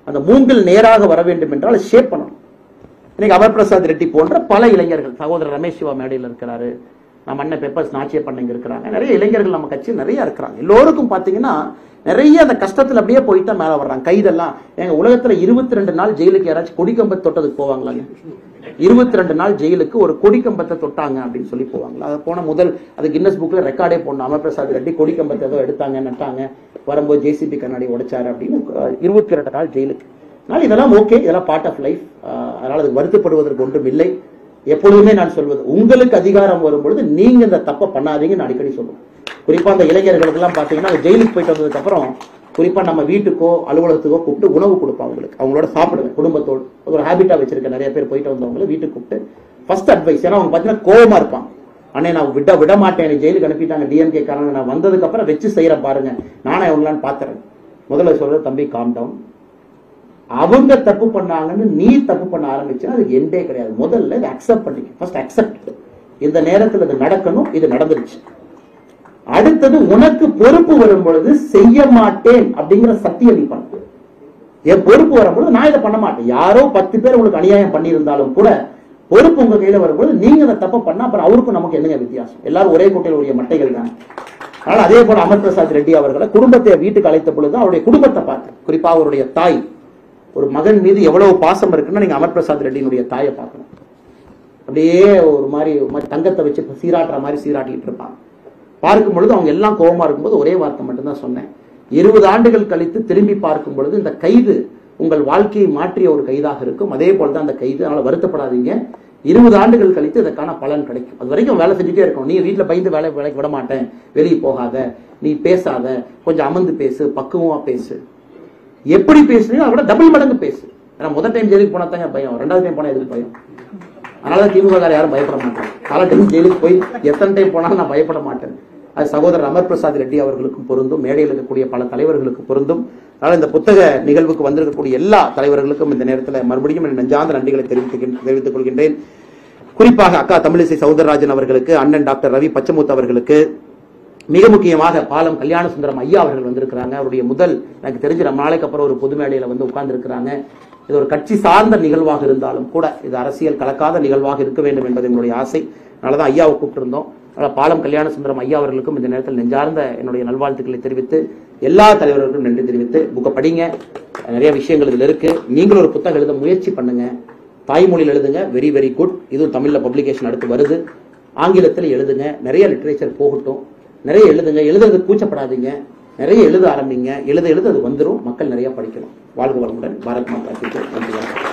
அந்த மூங்கில் நேராக வர வேண்டும் என்றால் ஷேப் பண்ணணும். இன்னைக்கு அமர் பிரசாத் ரெட்டி போன்ற பல இளைஞர்கள், சகோதரர் ரமேஷ் சிவா மேடையில் இருக்கிறாரு, நம்ம அண்ணன் பெப்பர்ஸ் நாச்சிய பண்ணைங்க இருக்கிறாங்க, நிறைய இளைஞர்கள் நம்ம கட்சியில் நிறைய இருக்கிறாங்க. எல்லோருக்கும் பாத்தீங்கன்னா நிறைய அந்த கஷ்டத்துல அப்படியே போயிட்டா மேல வர்றாங்க. கைதெல்லாம் எங்க உலகத்துல 22 நாள் ஜெயிலுக்கு யாராச்சும் கொடிக்கம்பத்தை தொட்டதுக்கு போவாங்களாங்க? 22 நாள் ஜெயிலுக்கு ஒரு கொடிக்கம்பத்தை தொட்டாங்க அப்படின்னு சொல்லி போவாங்களா? அது போன முதல் அது கின்னஸ் புக்ல ரெக்கார்டே போடணும். அமர் பிரசாத் ரெட்டி கொடிக்கம்பத்தை ஏதோ எடுத்தாங்க, நட்டாங்க, வரும்போது ஜேசிபி கண்ணாடி உடைச்சாரு அப்படின்னு 22 நாள் ஜெயிலுக்கு. அதனால இதெல்லாம் ஓகே, இதெல்லாம் பார்ட் ஆஃப் லைஃப். அதனால அது வருத்தப்படுவதற்கு ஒன்றும் இல்லை. எப்பொழுதுமே நான் சொல்வது, உங்களுக்கு அதிகாரம் வரும்பொழுது நீங்க இந்த தப்பை பண்ணாதீங்கன்னு அடிக்கடி சொல்லுவோம். குறிப்பா அந்த இளைஞர்களுக்கு எல்லாம் பாத்தீங்கன்னா ஜெயிலுக்கு போயிட்டு வந்ததுக்கு அப்புறம் குறிப்பா நம்ம வீட்டுக்கோ அலுவலகத்துக்கோ கூப்பிட்டு உணவு கொடுப்போம். அவங்களுக்கு அவங்களோட சாப்பிடுவேன், குடும்பத்தோடு ஒரு ஹேபிட்டா வச்சிருக்க நிறைய பேர் போயிட்டு வந்தவங்களை வீட்டுக்கு கூப்பிட்டு ஃபர்ஸ்ட் அட்வைஸ், ஏன்னா அவங்க பாத்தீங்கன்னா கோவமா இருப்பான். அண்ணே நான் விட மாட்டேன், ஜெயிலுக்கு அனுப்பிட்டாங்க டிஎம்கே காரங்க, நான் வந்ததுக்கு அப்புறம் வச்சு செய்யற பாருங்க, நானே அவங்களான்னு பாத்துறேன். முதல்ல சொல்றது, தம்பி காம் டவுன். அவங்க தப்பு பண்ணாங்கன்னு நீ தப்பு பண்ண ஆரம்பிச்சா அது எண்டே கிடையாது. முதல்ல இதை அக்செப்ட் பண்ணிக்க. ஃபர்ஸ்ட் அக்செப்ட், இந்த நேரத்தில் இது நடக்கணும், இது நடந்துருச்சு. அடுத்தது உனக்கு பொறுப்பு வரும் பொழுது செய்ய மாட்டேன் அப்படிங்கிற சத்தியம் நீ பண்ண. என் பொறுப்பு வரும்பொழுது நான் இதை பண்ண மாட்டேன். யாரோ 10 பேர் உங்களுக்கு அநியாயம் பண்ணியிருந்தாலும் கூட பொறுப்பு உங்க கையில வரும்போது நீங்க அந்த தப்ப பண்ணா அப்புறம் அவருக்கும் நமக்கு என்னங்க வித்தியாசம்? எல்லாரும் ஒரே கூட்டையில் உரிய மட்டைகள் தான். அதனால அதே போல அமர் பிரசாத் ரெட்டி அவர்களை குடும்பத்தை வீட்டுக்கு அழைத்த பொழுது அவருடைய குடும்பத்தை பார்த்து, குறிப்பா அவருடைய தாய், ஒரு மகன் மீது எவ்வளவு பாசம் இருக்குன்னா நீங்க அமர் பிரசாத் ரெட்டியினுடைய தாயை பார்க்கணும். அப்படியே ஒரு மாதிரி தங்கத்தை வச்சு சீராட்டுற மாதிரி சீராட்டிட்டு இருப்பாங்க. பார்க்கும் பொழுது அவங்க எல்லாம் கோபமா இருக்கும்போது ஒரே வார்த்தை மட்டும்தான் சொன்னேன், 20 ஆண்டுகள் கழித்து திரும்பி பார்க்கும் பொழுது இந்த கைது உங்கள் வாழ்க்கையை மாற்றிய ஒரு கைதாக இருக்கும். அதே போலதான் அந்த கைது. அதனால வருத்தப்படாதீங்க, 20 ஆண்டுகள் கழித்து இதற்கான பலன் கிடைக்கும். அது வரைக்கும் வேலை செஞ்சுட்டே இருக்கணும். நீ வீட்டுல பயந்து வேலைக்கு விட மாட்டேன், வெளியே போகாத, நீ பேசாத, கொஞ்சம் அமர்ந்து பேசு, பக்குவமா பேசு. எப்படி பேசுறீங்க அதை விட டபுள் மடங்கு பேசு. ஏன்னா முதல் டைம் ஜெயிலுக்கு போனா தாங்க பயம், 2வது டைம் போனா எதுக்கு பயம்? அதனாலதான் திமுக யாரும் பயப்பட மாட்டாங்க. பல டைம் ஜெயிலுக்கு போய் எத்தனை டைம் போனாலும் நான் பயப்பட மாட்டேன். அது சகோதரர் அமர் பிரசாத் ரெட்டி அவர்களுக்கும் பொருந்தும், மேடையில் இருக்கக்கூடிய பல தலைவர்களுக்கு பொருந்தும். அதனால இந்த புத்தக நிகழ்வுக்கு வந்திருக்கக்கூடிய எல்லா தலைவர்களுக்கும் இந்த நேரத்தில் மறுபடியும் நெஞ்சார்ந்த நன்றிகளை தெரிவித்துக் கொள்கின்றேன். குறிப்பாக அக்கா தமிழிசை சவுந்தரராஜன் அவர்களுக்கு, அண்ணன் டாக்டர் ரவி பச்சமுத்து அவர்களுக்கு, மிக முக்கியமாக பாலம் கல்யாண சுந்தரம் ஐயா அவர்கள் வந்திருக்கிறாங்க. அவருடைய முதல் எனக்கு தெரிஞ்சு ரொம்ப நாளைக்கு அப்புறம் ஒரு பொது மேடையில வந்து உட்கார்ந்து இருக்கிறாங்க. இது ஒரு கட்சி சார்ந்த நிகழ்வாக இருந்தாலும் கூட இது அரசியல் கலக்காத நிகழ்வாக இருக்க வேண்டும் என்பது என்னுடைய ஆசை. அதனாலதான் ஐயாவை கூப்பிட்டிருந்தோம். பாலம் கல்யாண சுந்தரம் ஐயா அவர்களுக்கும் இந்த நேரத்தில் நெஞ்சார்ந்த என்னுடைய நல்வாழ்த்துக்களை தெரிவித்து, எல்லா தலைவர்களுக்கும் நன்றி தெரிவித்து, புக்கை படிங்க, நிறைய விஷயங்கள் இதுல இருக்கு. நீங்களும் ஒரு புத்தகம் எழுத முயற்சி பண்ணுங்க, தாய்மொழியில் எழுதுங்க, வெரி வெரி குட். இதுவும் தமிழ்ல பப்ளிகேஷன் அடுத்து வருது. ஆங்கிலத்தில் எழுதுங்க, நிறைய லிட்டரேச்சர் போகட்டும், நிறைய எழுதுங்க. எழுதுறது கூச்சப்படாதீங்க, நிறைய எழுத ஆரம்பிங்க. எழுத அது வந்துடும், மக்கள் நிறைய படிக்கணும். வாழ்க வளமுடன். பாரத் மாதா கி ஜெய். நன்றி.